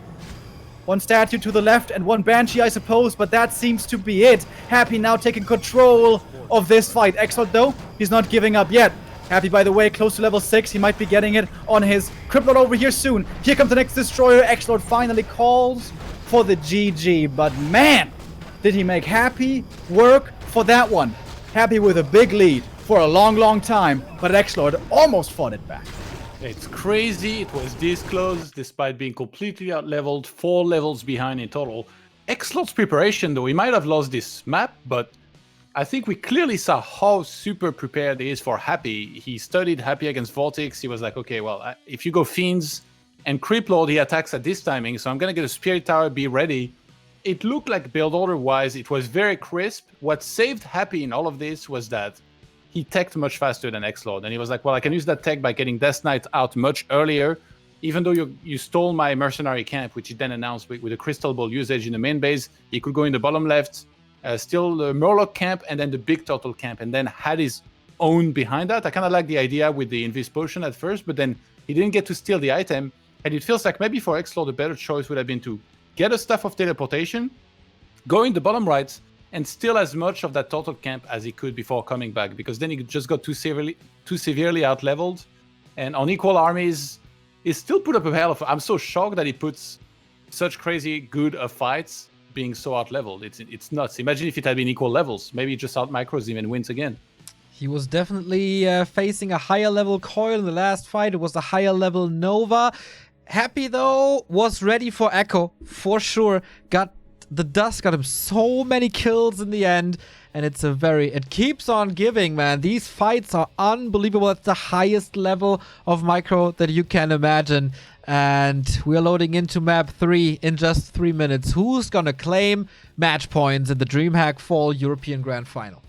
One statue to the left and one Banshee, I suppose, but that seems to be it. Happy now taking control of this fight. XlorD, though, he's not giving up yet. Happy, by the way, close to level 6. He might be getting it on his CryptLord over here soon. Here comes the next Destroyer. XlorD finally calls for the GG, but man, did he make Happy work for that one. Happy with a big lead for a long, long time, but XlorD almost fought it back.
It's crazy. It was this close, despite being completely out-leveled, 4 levels behind in total. XlorD's preparation, though, he might have lost this map, but I think we clearly saw how super prepared he is for Happy. He studied Happy against Vortex. He was like, okay, well, if you go Fiends and CryptLord, he attacks at this timing, so I'm going to get a Spirit Tower, be ready. It looked like build order-wise, it was very crisp. What saved Happy in all of this was that he teched much faster than XlorD, and he was like, well, I can use that tech by getting Death Knight out much earlier, even though you stole my mercenary camp, which he then announced with a Crystal Ball usage in the main base. He could go in the bottom left, steal the Murloc camp, and then the big Turtle camp, and then had his own behind that. I kind of like the idea with the Invis Potion at first, but then he didn't get to steal the item, and it feels like maybe for XlorD, the better choice would have been to get a Staff of Teleportation, go in the bottom right, and steal as much of that Turtle camp as he could before coming back, because then he just got too severely out-leveled. And on equal armies, he still put up a hell of... I'm so shocked that he puts such crazy good fights being so out-leveled. It's nuts. Imagine if it had been equal levels. Maybe he just out-micros him and wins again.
He was definitely facing a higher level Coil in the last fight. It was a higher level Nova. Happy, though, was ready for Echo, for sure. The dust got him so many kills in the end, and it keeps on giving, man. These fights are unbelievable. It's the highest level of micro that you can imagine, and we're loading into map 3 in just 3 minutes. Who's gonna claim match points in the DreamHack Fall European Grand Final?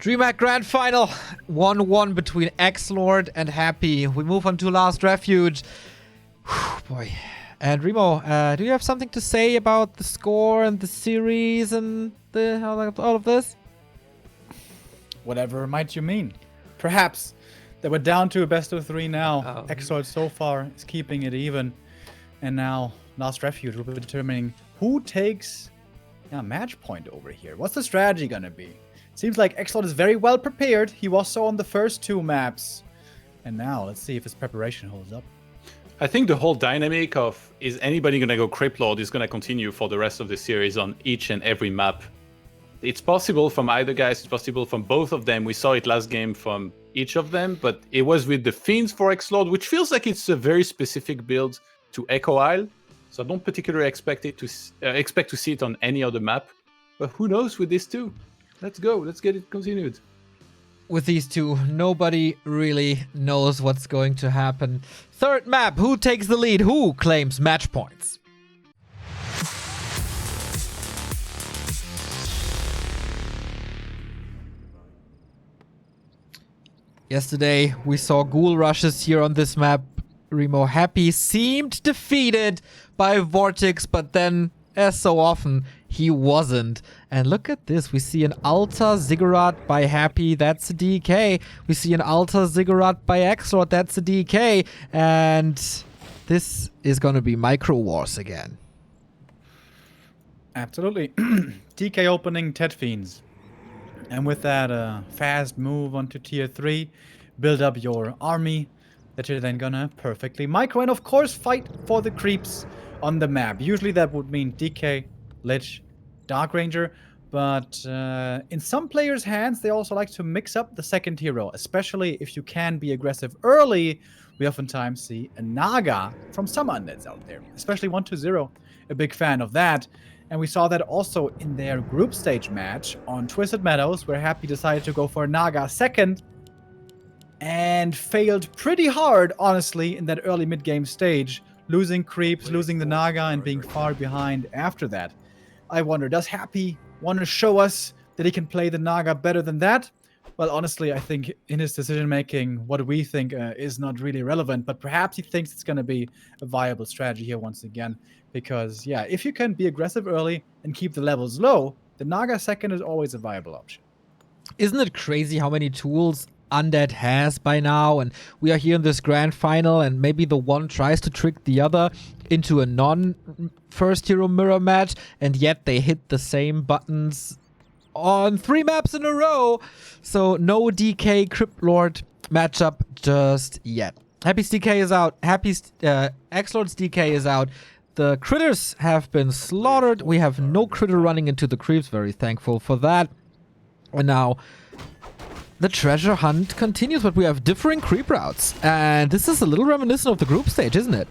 DreamHack Grand Final. 1-1 between XlorD and Happy. We move on to last Refuge. Whew, boy. And Remo, do you have something to say about the score and the series and all of this?
Whatever might you mean? Perhaps that we're down to a best of 3 now. XlorD so far is keeping it even. And now last Refuge will be determining who takes match point over here. What's the strategy gonna be? Seems like XlorD is very well prepared. He was so on the first 2 maps. And now let's see if his preparation holds up.
I think the whole dynamic of is anybody going to go XlorD is going to continue for the rest of the series on each and every map. It's possible from either guys, it's possible from both of them. We saw it last game from each of them, but it was with the Fiends for XlorD, which feels like it's a very specific build to Echo Isle. So I don't particularly expect to see it on any other map. But who knows with this too? Let's go. Let's get it continued.
With these two, nobody really knows what's going to happen. Third map, who takes the lead? Who claims match points? Yesterday, we saw ghoul rushes here on this map. Remo Happy seemed defeated by Vortex, but then, as so often, he wasn't. And look at this. We see an Alta Ziggurat by Happy. That's a DK. We see an Alta Ziggurat by XlorD. That's a DK. And this is going to be Micro Wars again.
Absolutely. DK opening Tet Fiends. And with that fast move onto tier 3, build up your army that you're then gonna perfectly micro. And of course, fight for the creeps on the map. Usually that would mean DK, Lich, Dark Ranger, but in some players' hands, they also like to mix up the second hero, especially if you can be aggressive early. We oftentimes see a Naga from some undeads out there, especially 1-0. A big fan of that. And we saw that also in their group stage match on Twisted Meadows, where Happy decided to go for a Naga second and failed pretty hard, honestly, in that early mid-game stage, losing creeps, losing the Naga, and being far behind after that. I wonder, does Happy want to show us that he can play the Naga better than that? Well, honestly, I think in his decision-making, what we think is not really relevant, but perhaps he thinks it's going to be a viable strategy here once again. Because, yeah, if you can be aggressive early and keep the levels low, the Naga second is always a viable option.
Isn't it crazy how many tools Undead has by now? And we are here in this grand final, and maybe the one tries to trick the other into a non-first hero mirror match, and yet they hit the same buttons on 3 maps in a row. So no DK XlorD matchup just yet. Happy's DK is out. XlorD's DK is out. The critters have been slaughtered. We have no critter running into the creeps. Very thankful for that. And now the treasure hunt continues, but we have differing creep routes. And this is a little reminiscent of the group stage, isn't it?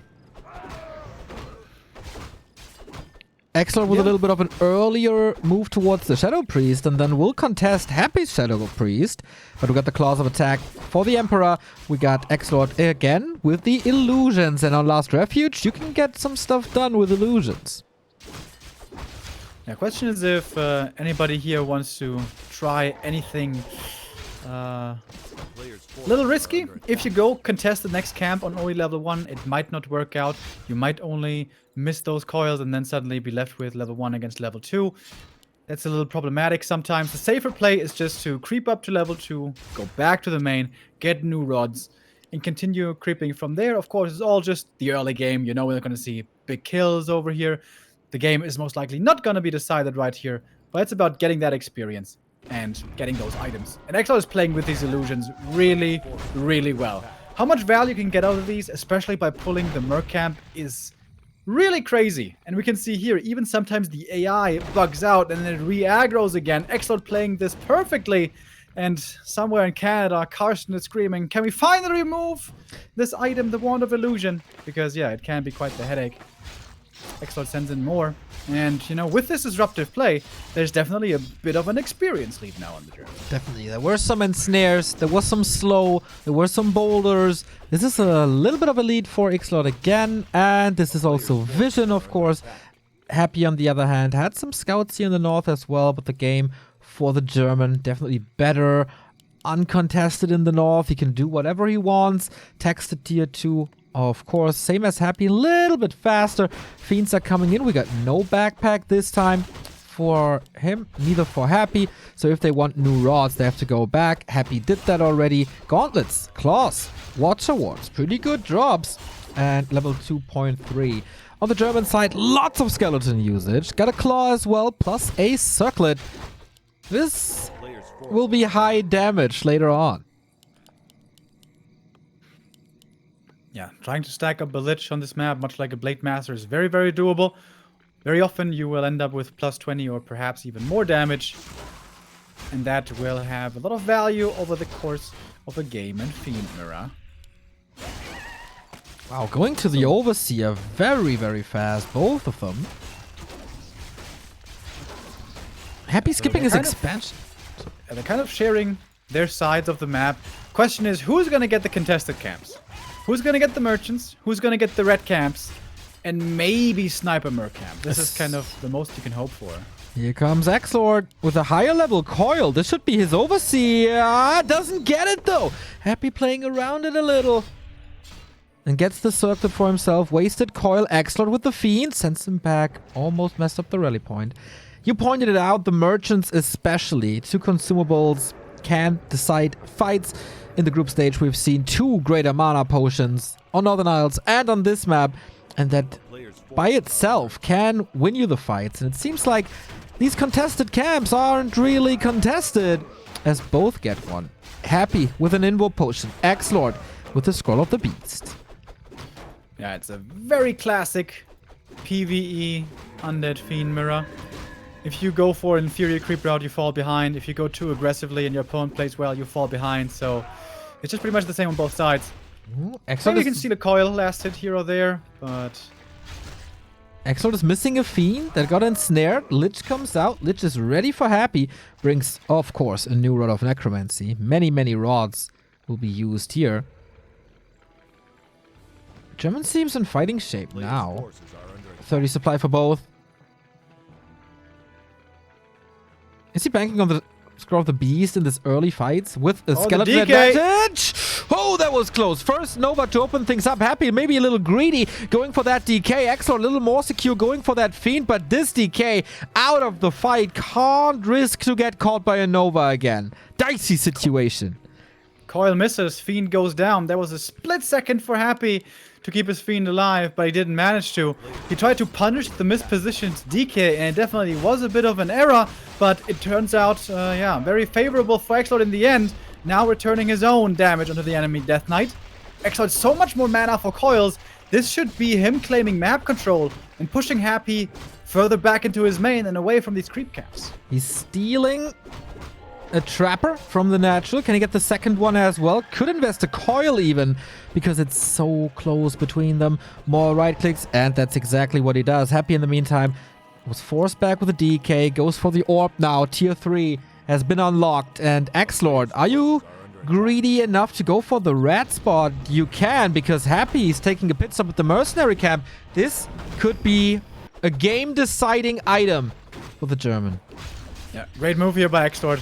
XlorD with a little bit of an earlier move towards the Shadow Priest, and then we'll contest Happy's Shadow Priest. But we got the Claws of Attack for the Emperor. We got XlorD again with the Illusions. And on Last Refuge, you can get some stuff done with Illusions.
Yeah, question is if anybody here wants to try anything a little risky. If you go contest the next camp on only level 1, it might not work out. You might only miss those coils and then suddenly be left with level 1 against level 2. That's a little problematic sometimes. The safer play is just to creep up to level 2, go back to the main, get new rods, and continue creeping from there. Of course, it's all just the early game. You know, we're going to see big kills over here. The game is most likely not going to be decided right here, but it's about getting that experience and getting those items. And XlorD is playing with these illusions really, really well. How much value you can get out of these, especially by pulling the Merc Camp, is really crazy. And we can see here, even sometimes the AI bugs out and then it re-aggroes again. XlorD playing this perfectly. And somewhere in Canada, Carsten is screaming, can we finally remove this item, the Wand of Illusion? Because, yeah, it can be quite the headache. XlorD sends in more. And, you know, with this disruptive play, there's definitely a bit of an experience lead now on the journey.
Definitely. There were some ensnares, there was some slow, there were some boulders. This is a little bit of a lead for XlorD again. And this is also Vision, of course. Happy, on the other hand, had some scouts here in the north as well, but the game for the German. Definitely better. Uncontested in the north. He can do whatever he wants. Texted tier 2. Of course, same as Happy, a little bit faster. Fiends are coming in. We got no backpack this time for him, neither for Happy. So if they want new rods, they have to go back. Happy did that already. Gauntlets, claws, Watcher Wards, pretty good drops. And level 2.3. On the German side, lots of skeleton usage. Got a claw as well, plus a circlet. This will be high damage later on.
Yeah, trying to stack up a Lich on this map, much like a Blade Master, is very, very doable. Very often you will end up with plus 20 or perhaps even more damage. And that will have a lot of value over the course of a game in Fiend Mirror.
Wow, going to the Overseer very, very fast, both of them. Happy skipping his expansion.
They're kind of sharing their sides of the map. Question is, who's going to get the contested camps? Who's going to get the merchants? Who's going to get the red camps? And maybe Sniper Merc camp. This is kind of the most you can hope for.
Here comes XlorD with a higher level coil. This should be his Overseer. Doesn't get it though. Happy playing around it a little. And gets the circlet for himself. Wasted coil. XlorD with the Fiend. Sends him back. Almost messed up the rally point. You pointed it out. The merchants especially. 2 consumables can decide fights. In the group stage, we've seen 2 greater mana potions on Northern Isles and on this map. And that by itself can win you the fights. And it seems like these contested camps aren't really contested, as both get one. Happy with an invoke potion. XlorD with the Scroll of the Beast.
Yeah, it's a very classic PvE Undead Fiend Mirror. If you go for an inferior creep route, you fall behind. If you go too aggressively and your opponent plays well, you fall behind. So it's just pretty much the same on both sides. Maybe you can see the coil last hit here or there, but...
XlorD is missing a Fiend that got ensnared. Lich comes out. Lich is ready for Happy. Brings, of course, a new Rod of Necromancy. Many, many rods will be used here. German seems in fighting shape now. 30 supply for both. Is he banking on the Scroll of the Beast in this early fights with a skeleton advantage? Oh, that was close. First Nova to open things up. Happy, maybe a little greedy, going for that DK. XlorD a little more secure, going for that Fiend, but this DK out of the fight. Can't risk to get caught by a Nova again. Dicey situation.
Coil misses, Fiend goes down. There was a split second for Happy to keep his Fiend alive, but he didn't manage to. He tried to punish the mispositioned DK, and it definitely was a bit of an error, but it turns out, yeah, very favorable for XlorD in the end. Now returning his own damage onto the enemy Death Knight. XlorD so much more mana for coils. This should be him claiming map control and pushing Happy further back into his main and away from these creep camps.
He's stealing a Trapper from the natural. Can he get the second one as well? Could invest a coil even, because it's so close between them. More right clicks, and that's exactly what he does. Happy in the meantime was forced back with a DK, goes for the orb now. Tier 3 has been unlocked. And XlorD, are you greedy enough to go for the red spot? You can, because Happy is taking a pit stop at the mercenary camp. This could be a game-deciding item for the German.
Yeah, great move here by XlorD.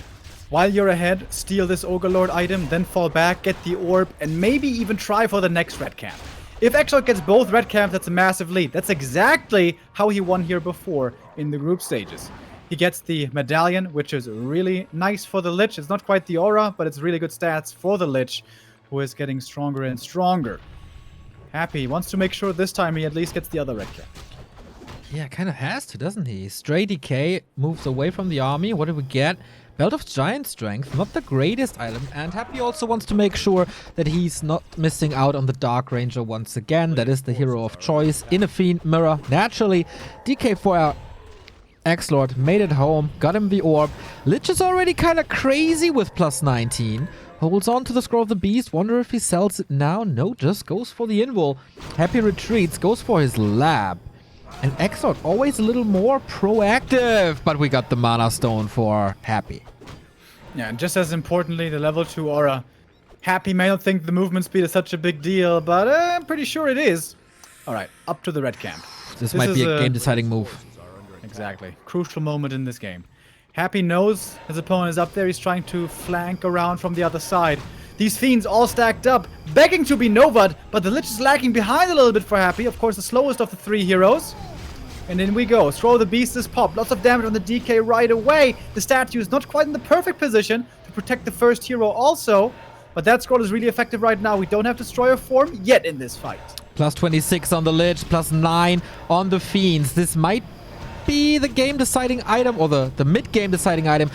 While you're ahead, steal this Ogre Lord item, then fall back, get the orb, and maybe even try for the next red camp. If XlorD gets both red camps, that's a massive lead. That's exactly how he won here before in the group stages. He gets the medallion, which is really nice for the Lich. It's not quite the aura, but it's really good stats for the Lich, who is getting stronger and stronger. Happy wants to make sure this time he at least gets the other red cap.
Yeah, kind of has to, doesn't he? Stray DK moves away from the army. What do we get? Belt of Giant Strength, not the greatest item, and Happy also wants to make sure that he's not missing out on the Dark Ranger once again. That is the hero of choice in a Fiend Mirror. Naturally, DK for our XlorD made it home, got him the orb. Lich is already kind of crazy with plus 19. Holds on to the Scroll of the Beast, wonder if he sells it now. No, just goes for the invul. Happy retreats, goes for his lab. And XlorD always a little more proactive, but we got the Mana Stone for Happy.
Yeah, and just as importantly, the level 2 aura. Happy may not think the movement speed is such a big deal, but I'm pretty sure it is. Alright, up to the red camp.
This might be a game-deciding move.
Exactly. Crucial moment in this game. Happy knows his opponent is up there. He's trying to flank around from the other side. These Fiends all stacked up, begging to be Nova'd, but the Lich is lagging behind a little bit for Happy. Of course, the slowest of the 3 heroes. And in we go. Throw the Beast is popped. Lots of damage on the DK right away. The statue is not quite in the perfect position to protect the first hero also. But that scroll is really effective right now. We don't have Destroyer form yet in this fight.
Plus 26 on the Lich, plus 9 on the Fiends. This might be the game-deciding item, or the mid-game deciding item.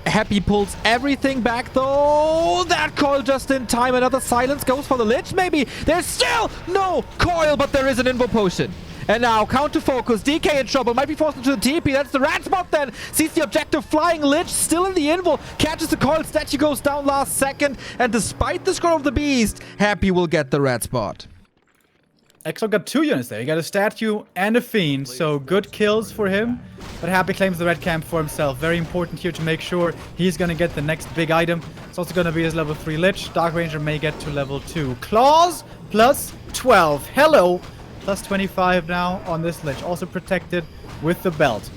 Happy pulls everything back, though. That coil just in time. Another silence goes for the Lich, maybe. There's still no coil, but there is an Invo Potion. And now, counter focus. DK in trouble. Might be forced into the TP. That's the rat spot then. Sees the objective flying. Lich still in the Invo. Catches the coil. Statue goes down last second. And despite the scroll of the Beast, Happy will get the rat spot.
XlorD got 2 units there. He got a statue and a fiend, so good kills for him. But Happy claims the red camp for himself. Very important here to make sure he's going to get the next big item. It's also going to be his level 3 Lich. Dark Ranger may get to level 2. Claws plus 12. Hello. Plus 25 now on this Lich. Also protected with the belt.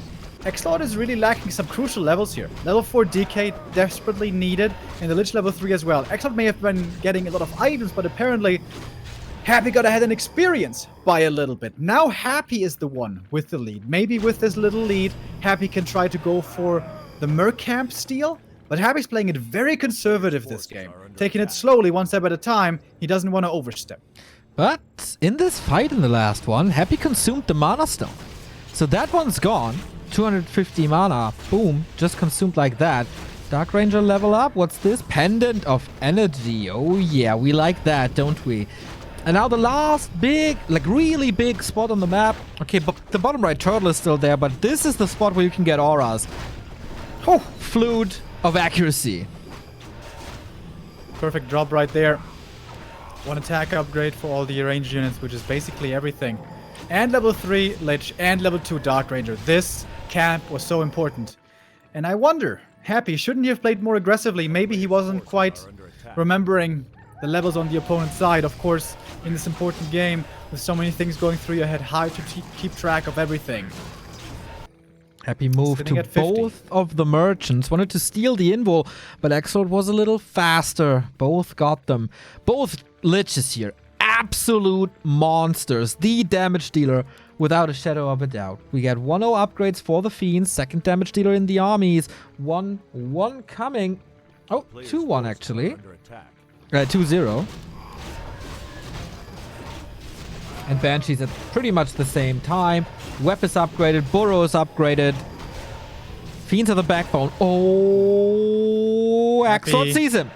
XlorD is really lacking some crucial levels here. Level 4 DK desperately needed. And the Lich level 3 as well. XlorD may have been getting a lot of items, but apparently Happy got ahead in experience by a little bit. Now Happy is the one with the lead. Maybe with this little lead, Happy can try to go for the Mercamp steal. But Happy's playing it very conservative this game. Taking it slowly, one step at a time. He doesn't want to overstep.
But in this fight in the last one, Happy consumed the Mana Stone. So that one's gone. 250 mana. Boom. Just consumed like that. Dark Ranger level up. What's this? Pendant of Energy. Oh yeah, we like that, don't we? And now the last big, like really big spot on the map. Okay, but the bottom right turtle is still there, but this is the spot where you can get auras. Oh, Flute of Accuracy.
Perfect drop right there. One attack upgrade for all the ranged units, which is basically everything. And level 3 Lich and level 2 Dark Ranger. This camp was so important. And I wonder, Happy, shouldn't he have played more aggressively? Maybe he wasn't quite remembering the levels on the opponent's side. Of course, in this important game, with so many things going through your head, hard to keep track of everything.
Happy moved to both of the merchants. Wanted to steal the Invo, but XlorD was a little faster. Both got them. Both Liches here. Absolute monsters. The damage dealer without a shadow of a doubt. We get 1-0 upgrades for the Fiends. Second damage dealer in the armies. 1-1 coming. Oh, 2-1 actually. 2-0. And Banshees at pretty much the same time. Web is upgraded. Burrow is upgraded. Fiends are the backbone. Oh, XlorD sees him.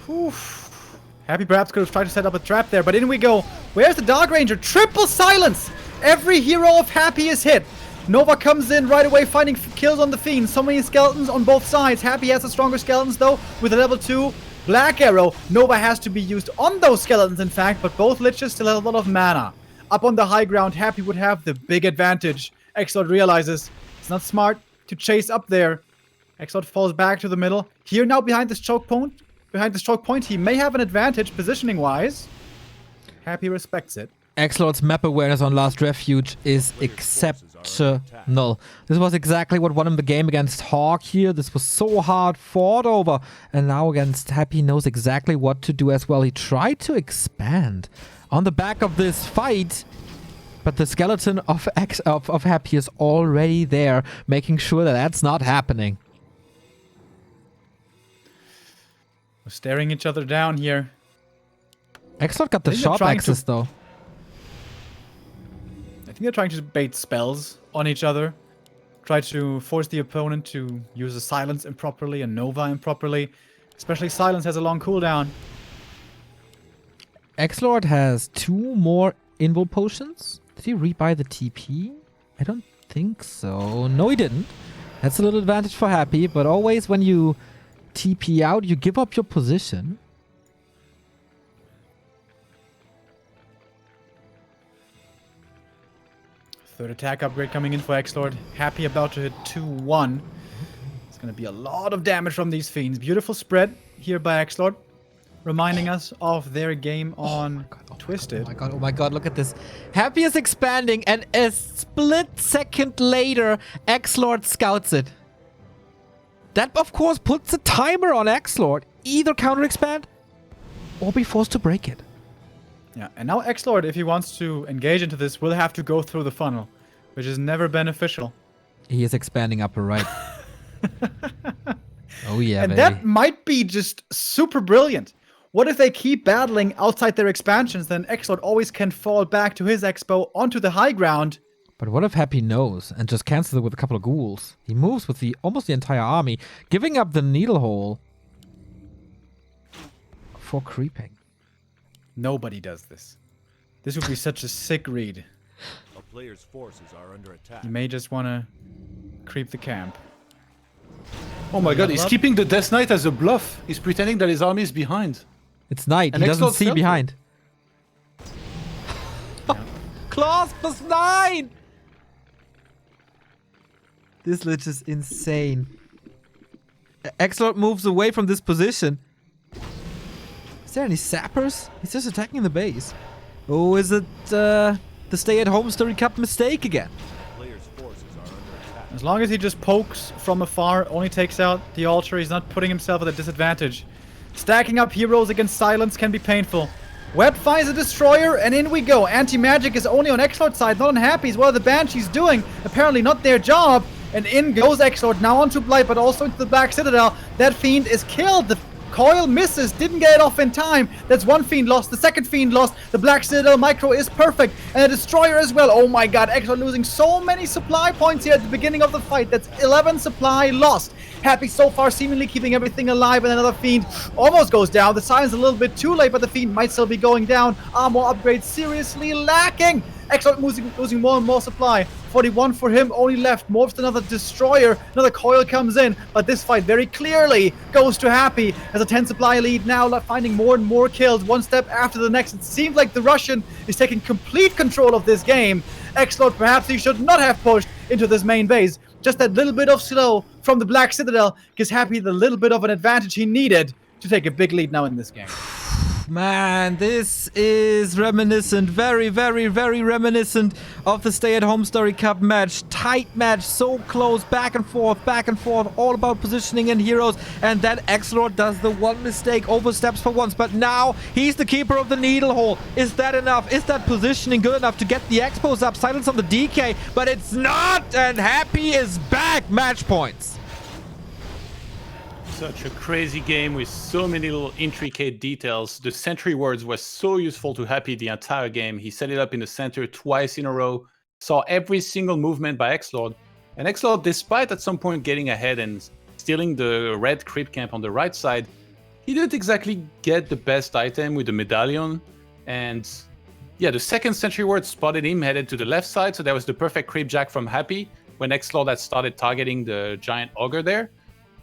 Oof. Happy perhaps could have tried to set up a trap there, but in we go. Where's the Dark Ranger? Triple silence! Every hero of Happy is hit. Nova comes in right away, finding kills on the Fiends. So many skeletons on both sides. Happy has the stronger skeletons though, with a level 2 Black Arrow. Nova has to be used on those skeletons in fact, but both Liches still have a lot of mana. Up on the high ground, Happy would have the big advantage. XlorD realizes it's not smart to chase up there. XlorD falls back to the middle. Here now behind this choke point, he may have an advantage positioning-wise. Happy respects it.
XlorD's map awareness on last Refuge is exceptional. This was exactly what won him the game against Hawk here. This was so hard fought over. And now against Happy knows exactly what to do as well. He tried to expand on the back of this fight, but the skeleton of Happy is already there, making sure that that's not happening.
We're staring each other down here.
XlorD got the shot access though.
I think they're trying to bait spells on each other. Try to force the opponent to use a silence improperly and Nova improperly. Especially silence has a long cooldown.
XlorD has 2 more Invo Potions. Did he rebuy the TP? I don't think so. No, he didn't. That's a little advantage for Happy, but always when you TP out, you give up your position.
Third attack upgrade coming in for XlorD. Happy about to hit 2-1. It's going to be a lot of damage from these Fiends. Beautiful spread here by XlorD. Reminding us of their game on Twisted.
Oh my god, look at this. Happy is expanding and a split second later, XlorD scouts it. That, of course, puts a timer on XlorD. Either counter expand or be forced to break it.
Yeah, and now XlorD, if he wants to engage into this, will have to go through the funnel, which is never beneficial.
He is expanding upper right. Oh yeah,
And
baby.
that might be just super brilliant. What if they keep battling outside their expansions, then XlorD always can fall back to his expo onto the high ground.
But what if Happy knows and just cancels it with a couple of ghouls? He moves with almost the entire army, giving up the needle hole for creeping.
Nobody does this. This would be such a sick read.
A player's forces are under attack.
You may just want to creep the camp.
Oh my god, he's
up.
keeping the Death Knight as a bluff. He's pretending that his army is behind.
It's night.
And
He doesn't
XlorD
see
felt it.
behind. Claws +9! This lich is insane. XlorD moves away from this position. Is there any sappers? He's just attacking the base. Oh, is it the stay-at-home story cup mistake again?
Player's forces are under attack.
As long as he just pokes from afar, only takes out the altar, he's not putting himself at a disadvantage. Stacking up heroes against silence can be painful. Web finds a destroyer, and in we go. Anti-magic is only on XlorD's side, not on Happy's. What are the Banshees doing? Apparently not their job. And in goes XlorD, now onto Blight, but also into the Black Citadel. That Fiend is killed. The coil misses, didn't get it off in time. That's one Fiend lost, the second Fiend lost. The Black Citadel micro is perfect, and a destroyer as well. Oh my god, XlorD losing so many supply points here at the beginning of the fight. That's 11 supply lost. Happy so far, seemingly keeping everything alive, and another Fiend almost goes down. The Silence a little bit too late, but the Fiend might still be going down. Armor upgrades seriously lacking. XlorD losing more and more supply. 41 for him, only left. Morphs another destroyer. Another coil comes in, but this fight very clearly goes to Happy as a 10 supply lead now, finding more and more kills, one step after the next. It seems like the Russian is taking complete control of this game. XlorD, perhaps he should not have pushed into this main base. Just that little bit of slow from the Black Citadel gives Happy the little bit of an advantage he needed to take a big lead now in this game.
Man, this is reminiscent, very, very, very reminiscent of the Stay-at-Home Story Cup match. Tight match, so close, back and forth, all about positioning and heroes. And then XlorD does the one mistake, oversteps for once, but now he's the keeper of the needle hole. Is that enough? Is that positioning good enough to get the expos up? Silence on the DK, but it's not, and Happy is back. Match points.
Such a crazy game with so many little intricate details. The sentry wards was so useful to Happy the entire game. He set it up in the center twice in a row, saw every single movement by XlorD. And XlorD, despite at some point getting ahead and stealing the red creep camp on the right side, he didn't exactly get the best item with the medallion. And yeah, the second sentry ward spotted him headed to the left side, so that was the perfect creep jack from Happy when XlorD had started targeting the giant ogre there.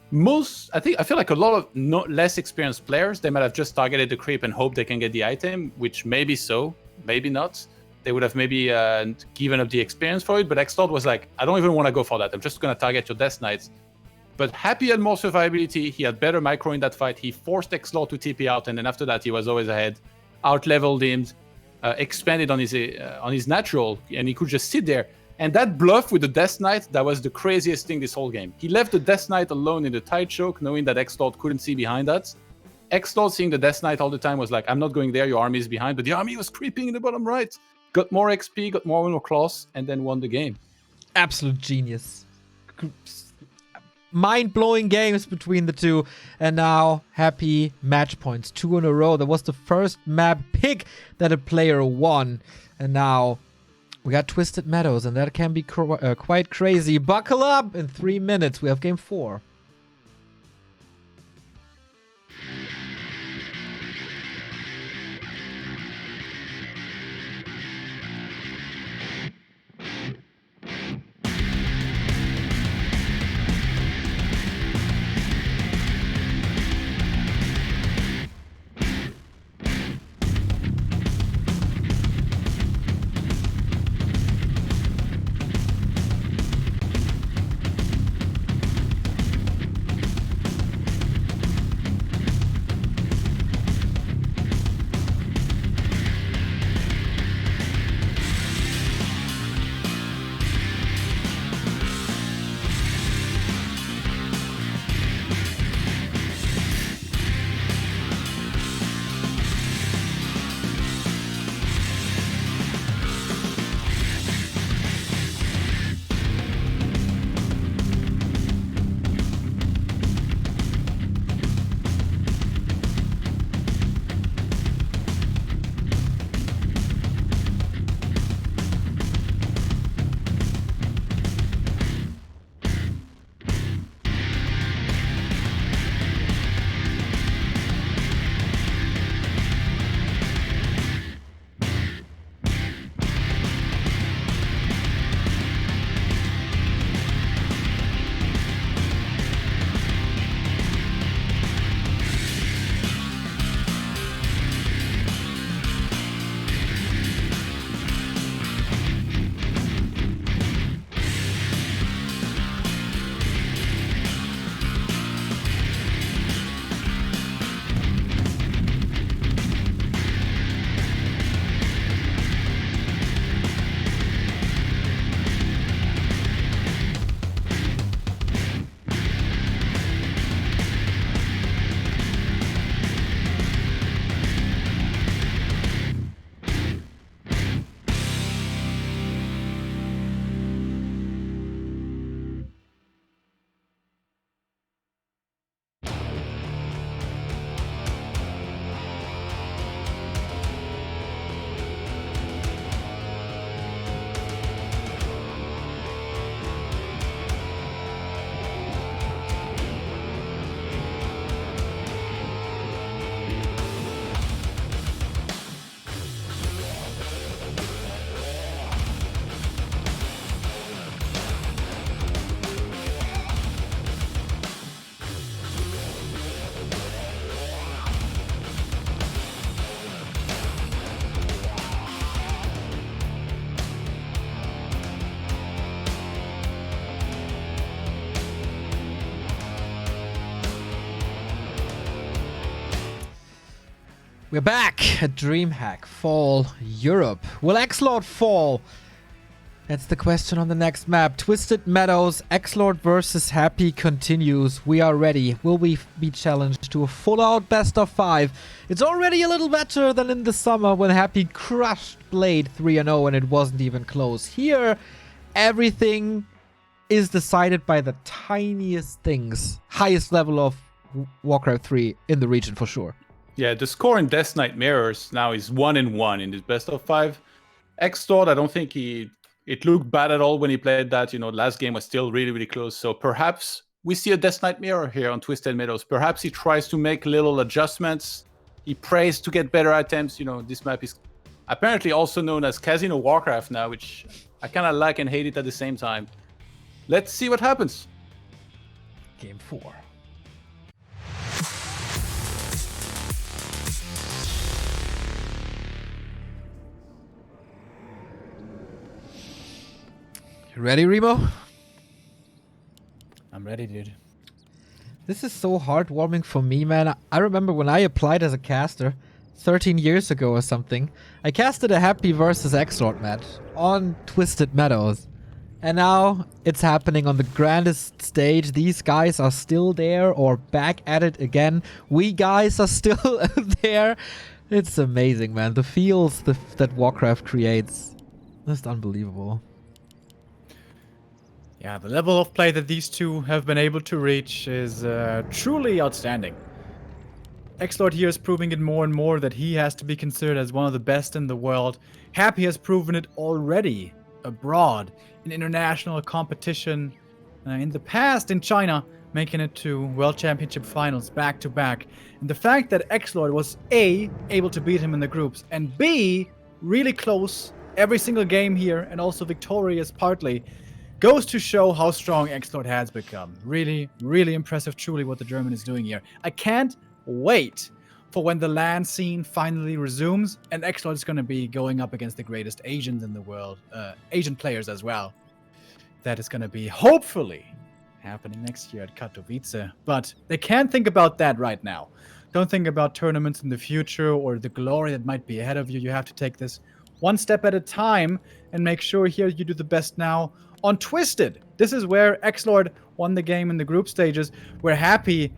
I feel like a lot of less experienced players, they might have just targeted the creep and hoped they can get the item, which maybe so, maybe not. They would have maybe given up the experience for it, but XlorD was like, I don't even want to go for that. I'm just going to target your Death Knights. But Happy had more survivability. He had better micro in that fight. He forced XlorD to TP out, and then after that, he was always ahead. Out-leveled him, expanded on his natural, and he could just sit there. And that bluff with the Death Knight, that was the craziest thing this whole game. He left the Death Knight alone in the tight choke, knowing that XlorD couldn't see behind that. XlorD seeing the Death Knight all the time was like, I'm not going there, your army is behind. But the army was creeping in the bottom right. Got more XP, got more claws, and then won the game.
Absolute genius. Mind-blowing games between the two. And now, Happy match points. 2 in a row. That was the first map pick that a player won. And now we got Twisted Meadows, and that can be quite crazy. Buckle up! In 3 minutes, we have game 4. We're back at DreamHack Fall Europe. Will XlorD fall? That's the question on the next map. Twisted Meadows, XlorD versus Happy continues. We are ready. Will we be challenged to a full-out best of 5? It's already a little better than in the summer when Happy crushed Blade 3-0 and it wasn't even close. Here, everything is decided by the tiniest things. Highest level of Warcraft 3 in the region for sure.
Yeah, the score in Death Knight Mirrors now is 1-1 in this best of 5. XlorD, I don't think it looked bad at all when he played that. You know, last game was still really, really close. So perhaps we see a Death Knight Mirror here on Twisted Meadows. Perhaps he tries to make little adjustments. He prays to get better items. You know, this map is apparently also known as Casino Warcraft now, which I kind of like and hate it at the same time. Let's see what happens.
Game 4. You ready, Remo?
I'm ready, dude.
This is so heartwarming for me, man. I remember when I applied as a caster 13 years ago or something. I casted a Happy versus XlorD match on Twisted Meadows. And now it's happening on the grandest stage. These guys are still there or back at it again. We guys are still there. It's amazing, man. The feels that Warcraft creates. Just unbelievable.
Yeah, the level of play that these two have been able to reach is truly outstanding. XlorD here is proving it more and more that he has to be considered as one of the best in the world. Happy has proven it already abroad in international competition in the past in China, making it to World Championship finals back to back. And the fact that XlorD was A, able to beat him in the groups, and B, really close every single game here and also victorious partly, goes to show how strong XlorD has become. Really, really impressive truly what the German is doing here. I can't wait for when the LAN scene finally resumes and XlorD is going to be going up against the greatest Asians in the world, Asian players as well. That is going to be hopefully happening next year at Katowice. But they can't think about that right now. Don't think about tournaments in the future or the glory that might be ahead of you. You have to take this one step at a time and make sure here you do the best now. On Twisted, this is where XlorD won the game in the group stages, where Happy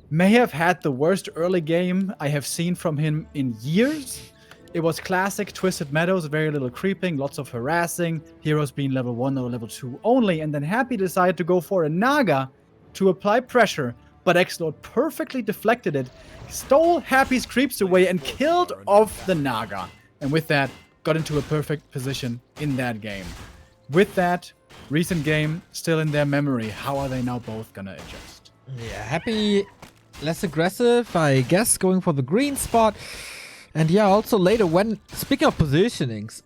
may have had the worst early game I have seen from him in years. It was classic Twisted Meadows, very little creeping, lots of harassing, heroes being level 1 or level 2 only, and then Happy decided to go for a Naga to apply pressure, but XlorD perfectly deflected it, stole Happy's creeps away and killed off the Naga, and with that, got into a perfect position in that game. With that, recent game still in their memory. How are they now both gonna adjust?
Yeah, Happy less aggressive, I guess, going for the green spot. And yeah, also later when, speaking of positionings,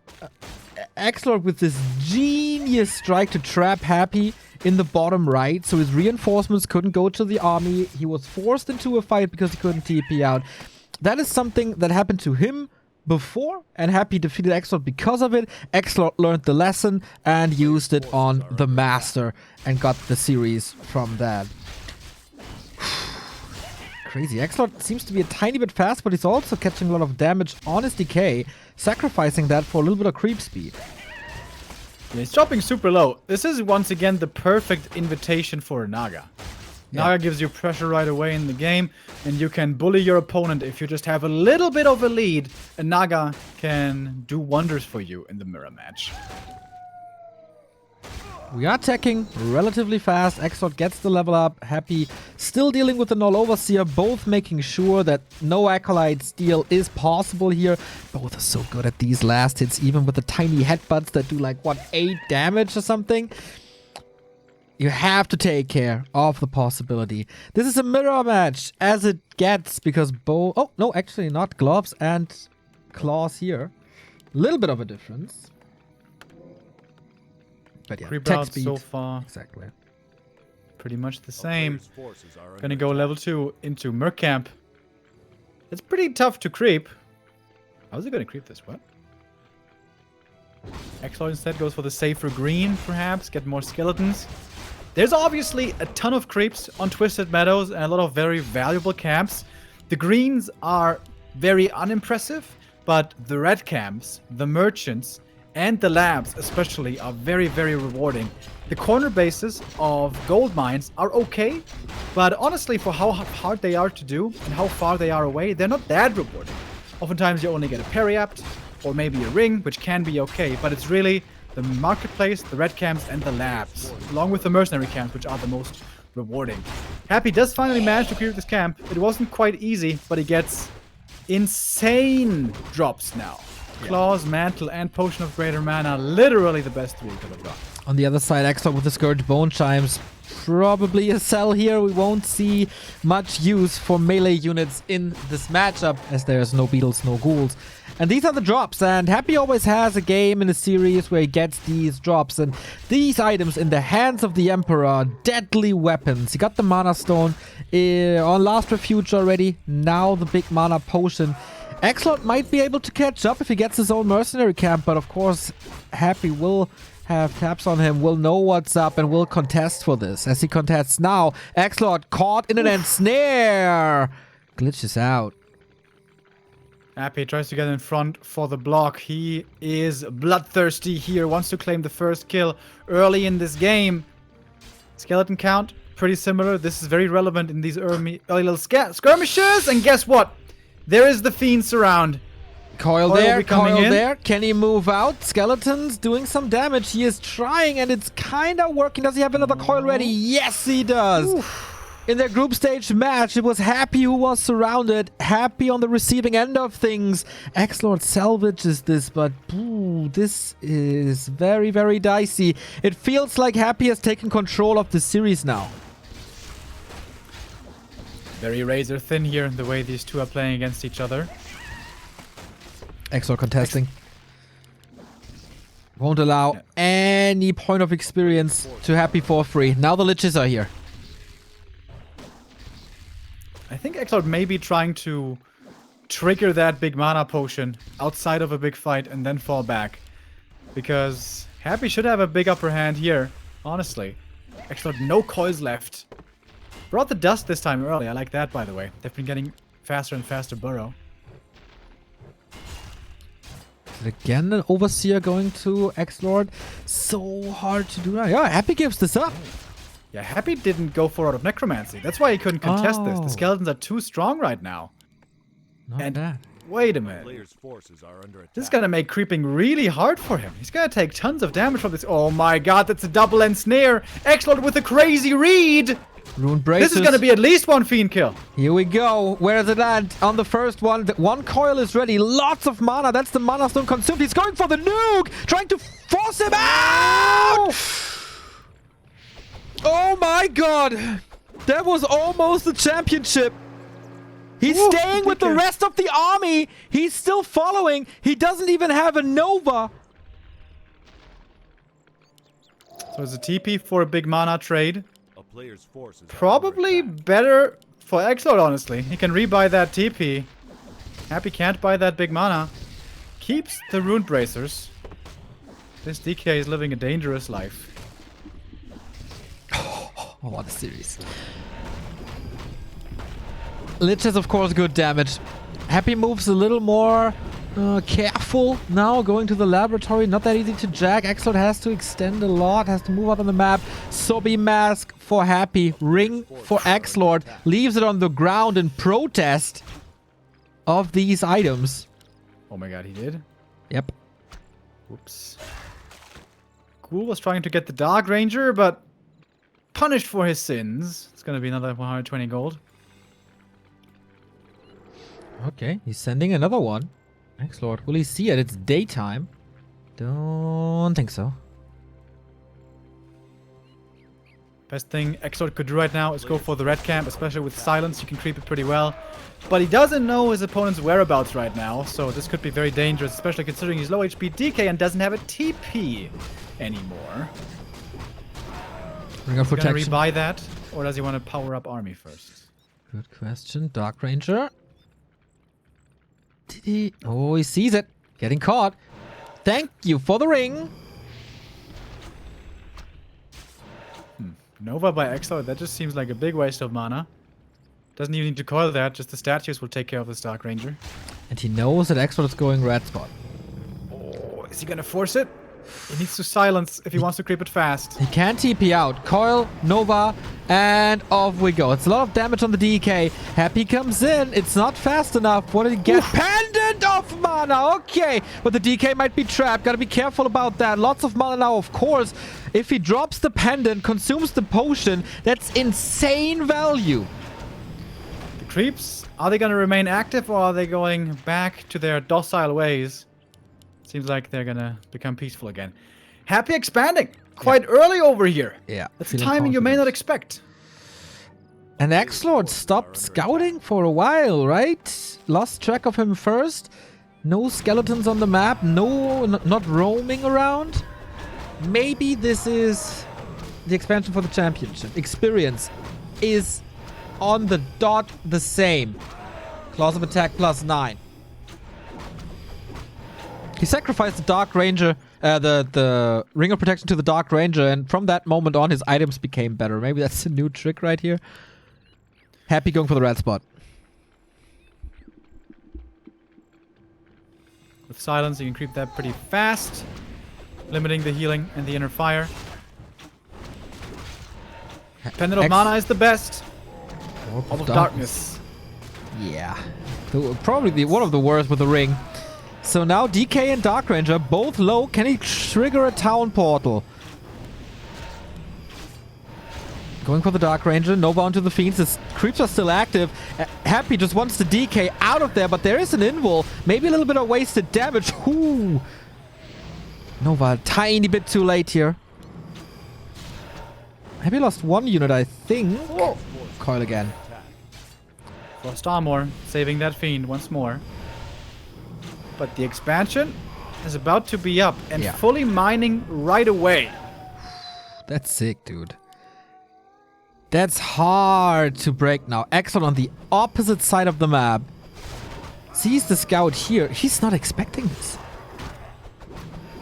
XlorD with this genius strike to trap Happy in the bottom right, so his reinforcements couldn't go to the army. He was forced into a fight because he couldn't TP out. That is something that happened to him before, and Happy defeated XlorD because of it. XlorD learned the lesson and used it on the Master and got the series from that. Crazy. XlorD seems to be a tiny bit fast, but he's also catching a lot of damage on his decay, sacrificing that for a little bit of creep speed.
Yeah, he's dropping super low. This is once again the perfect invitation for a Naga. Naga gives you pressure right away in the game, and you can bully your opponent if you just have a little bit of a lead. A Naga can do wonders for you in the mirror match.
We are attacking relatively fast. XlorD gets the level up. Happy still dealing with the Null Overseer, both making sure that no Acolyte steal is possible here. Both are so good at these last hits, even with the tiny headbutts that do like, what, 8 damage or something? You have to take care of the possibility. This is a mirror match as it gets because both... Oh, no, actually not. Gloves and claws here. A little bit of a difference. But yeah,
Creep
tech
out
speed.
so far.
Exactly.
Pretty much the same.
Forces are
Gonna
under
go level 2 into Merc Camp. It's pretty tough to creep. How's it gonna creep this? What? XlorD instead goes for the safer green, perhaps. Get more skeletons. There's obviously a ton of creeps on Twisted Meadows and a lot of very valuable camps. The greens are very unimpressive, but the red camps, the merchants, and the labs especially are very, very rewarding. The corner bases of gold mines are okay, but honestly, for how hard they are to do and how far they are away, they're not that rewarding. Oftentimes you only get a periapt or maybe a ring, which can be okay, but it's really the marketplace, the red camps, and the labs, along with the mercenary camps, which are the most rewarding. Happy does finally manage to clear this camp. It wasn't quite easy, but he gets insane drops now. Claws, Mantle, and Potion of Greater Mana, literally the best three he could have got.
On the other side, XlorD with the Scourge Bone Chimes. Probably a sell here. We won't see much use for melee units in this matchup, as there's no beetles, no ghouls. And these are the drops, and Happy always has a game in a series where he gets these drops. And these items in the hands of the Emperor are deadly weapons. He got the Mana Stone on last Refuge already. Now the big Mana Potion. XlorD might be able to catch up if he gets his own mercenary camp, but of course Happy will have taps on him, will know what's up, and will contest for this. As he contests now, XlorD caught in an ensnare. Glitches out.
Happy tries to get in front for the block. He is bloodthirsty here, wants to claim the first kill early in this game. Skeleton count, pretty similar. This is very relevant in these early little skirmishes. And guess what? There is the Fiend surround.
Coil there, Coil there. Can he move out? Skeleton's doing some damage. He is trying, and it's kind of working. Does he have another coil ready? Yes, he does. Oof. In their group stage match, it was Happy who was surrounded. Happy on the receiving end of things. XlorD salvages this, but this is very, very dicey. It feels like Happy has taken control of the series now.
Very razor thin here, the way these two are playing against each other.
XlorD contesting. Won't allow any point of experience to Happy for free. Now the Liches are here.
I think XlorD may be trying to trigger that big mana potion outside of a big fight and then fall back. Because Happy should have a big upper hand here, honestly. XlorD, no coils left. Brought the dust this time early. I like that, by the way. They've been getting faster and faster burrow.
Again, an Overseer going to XlorD. So hard to do that. Yeah, Happy gives this up.
Yeah, Happy didn't go for out of Necromancy. That's why he couldn't contest this. The skeletons are too strong right now.
Not bad.
Wait a minute. This is gonna make creeping really hard for him. He's gonna take tons of damage from this. Oh my god, that's a double ensnare. XlorD with a crazy read.
Rune Braces.
This is gonna be at least one Fiend kill.
Here we go. Where does it land? On the first one. The one coil is ready. Lots of mana. That's the Mana Stone consumed. He's going for the nuke. Trying to force him out. Oh my god. That was almost the championship. He's staying with the rest of the army. He's still following. He doesn't even have a Nova.
So it's a TP for a big mana trade. Probably better for XlorD, honestly. He can rebuy that TP. Happy can't buy that big mana. Keeps the Rune Bracers. This DK is living a dangerous life.
Oh, what a series. Lich has, of course, good damage. Happy moves a little more careful now, going to the laboratory. Not that easy to jack. XlorD has to extend a lot, has to move out on the map. Sobi Mask for Happy. Ring for XlorD. Leaves it on the ground in protest of these items.
Oh my god, he did?
Yep.
Whoops. Ghoul was trying to get the Dark Ranger, but punished for his sins. It's gonna be another 120 gold.
Okay, he's sending another one. XlorD, will he see it? It's daytime. Don't think so.
Best thing XlorD could do right now is go for the red camp, especially with silence. You can creep it pretty well. But he doesn't know his opponent's whereabouts right now, so this could be very dangerous, especially considering he's low HP DK and doesn't have a TP anymore.
Ring of protection.
Is he gonna rebuy that, or does he want to power up army first?
Good question. Dark Ranger. Did he? Oh, he sees it. Getting caught. Thank you for the ring.
Nova by XlorD, that just seems like a big waste of mana. Doesn't even need to coil that, just the statues will take care of this Dark Ranger.
And he knows that XlorD is going red spot.
Oh, is he gonna force it? He needs to silence if he wants to creep it fast.
He can TP out. Coil, Nova, and off we go. It's a lot of damage on the DK. Happy comes in. It's not fast enough. What did he get? Oof. Pendant of mana. Okay. But the DK might be trapped. Gotta be careful about that. Lots of mana now, of course. If he drops the pendant, consumes the potion, that's insane value.
The creeps, are they gonna remain active or are they going back to their docile ways? Seems like they're gonna become peaceful again. Happy expanding quite early over here.
Yeah.
That's timing you may not expect.
And XlorD stopped scouting for a while, right? Lost track of him first. No skeletons on the map. No, not roaming around. Maybe this is the expansion for the championship. Experience is on the dot the same. Claws of attack +9. He sacrificed the Dark Ranger, the Ring of Protection to the Dark Ranger, and from that moment on, his items became better. Maybe that's a new trick right here. Happy going for the red spot.
With silence, you can creep that pretty fast, limiting the healing and the inner fire. Pendant of Mana is the best. Orb of Darkness.
Yeah. Probably one of the worst with the ring. So now DK and Dark Ranger both low. Can he trigger a town portal? Going for the Dark Ranger. Nova onto the Fiends. His creeps are still active. Happy just wants the DK out of there, but there is an invul. Maybe a little bit of wasted damage. Ooh. Nova a tiny bit too late here. Happy lost one unit, I think. Whoa. Coil again.
Frost Armor, saving that Fiend once more. But the expansion is about to be up and fully mining right away.
That's sick, dude. That's hard to break now. XlorD on the opposite side of the map. Sees the scout here. He's not expecting this.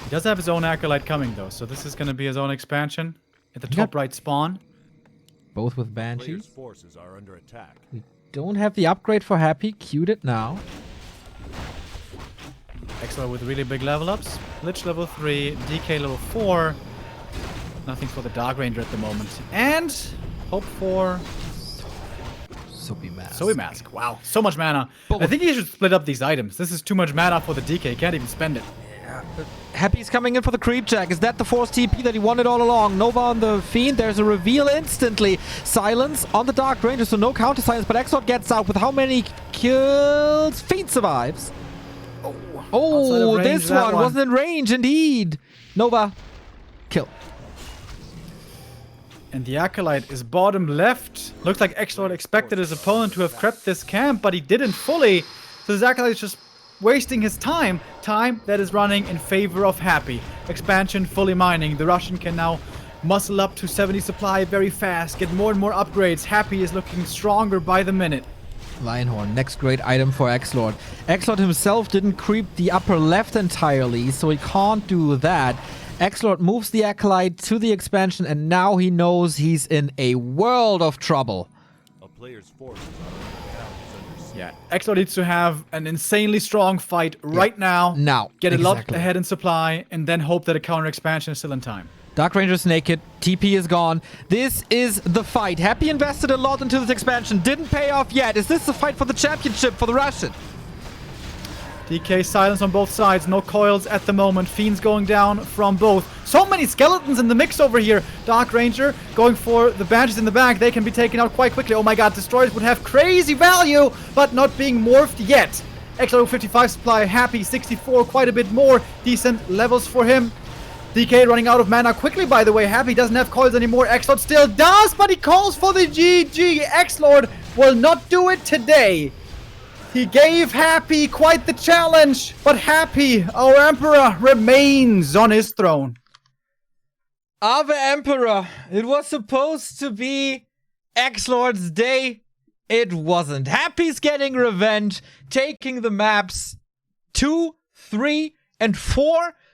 He does have his own Acolyte coming, though, so this is going to be his own expansion at the top right spawn.
Both with Banshees.
Forces are under attack.
We don't have the upgrade for Happy. Queued it now.
XlorD with really big level ups. Lich level 3, DK level 4. Nothing for the Dark Ranger at the moment. And hope for
Soapy Mask.
Soapy Mask. Wow, so much mana.
But
I think he should split up these items. This is too much mana for the DK. He can't even spend it.
Yeah. Happy's coming in for the creep check. Is that the force TP that he wanted all along? Nova on the Fiend. There's a reveal instantly. Silence on the Dark Ranger, so no counter silence. But XlorD gets out with how many kills? Fiend survives. Oh, this one wasn't in range, indeed. Nova, kill.
And the Acolyte is bottom left. Looks like XlorD expected his opponent to have crept this camp, but he didn't fully. So this Acolyte is just wasting his time. Time that is running in favor of Happy. Expansion fully mining. The Russian can now muscle up to 70 supply very fast, get more and more upgrades. Happy is looking stronger by the minute.
Lionhorn, next great item for XlorD. XlorD himself didn't creep the upper left entirely, so he can't do that. XlorD moves the Acolyte to the expansion, and now he knows he's in a world of trouble.
A player's forces are
Yeah, XlorD needs to have an insanely strong fight right now. Get a lot ahead in supply, and then hope that a counter expansion is still in time.
Dark Ranger's naked. TP is gone. This is the fight. Happy invested a lot into this expansion. Didn't pay off yet. Is this the fight for the championship for the Russian?
DK silence on both sides. No coils at the moment. Fiends going down from both. So many skeletons in the mix over here. Dark Ranger going for the Banshees in the back. They can be taken out quite quickly. Oh my god, Destroyers would have crazy value, but not being morphed yet. XlorD 55 supply. Happy 64. Quite a bit more. Decent levels for him. DK running out of mana quickly, by the way. Happy doesn't have coils anymore. XlorD still does, but he calls for the GG. XlorD will not do it today. He gave Happy quite the challenge, but Happy, our Emperor, remains on his throne.
Ave Emperor. It was supposed to be XlorD's day. It wasn't. Happy's getting revenge, taking the maps 2, 3, and 4.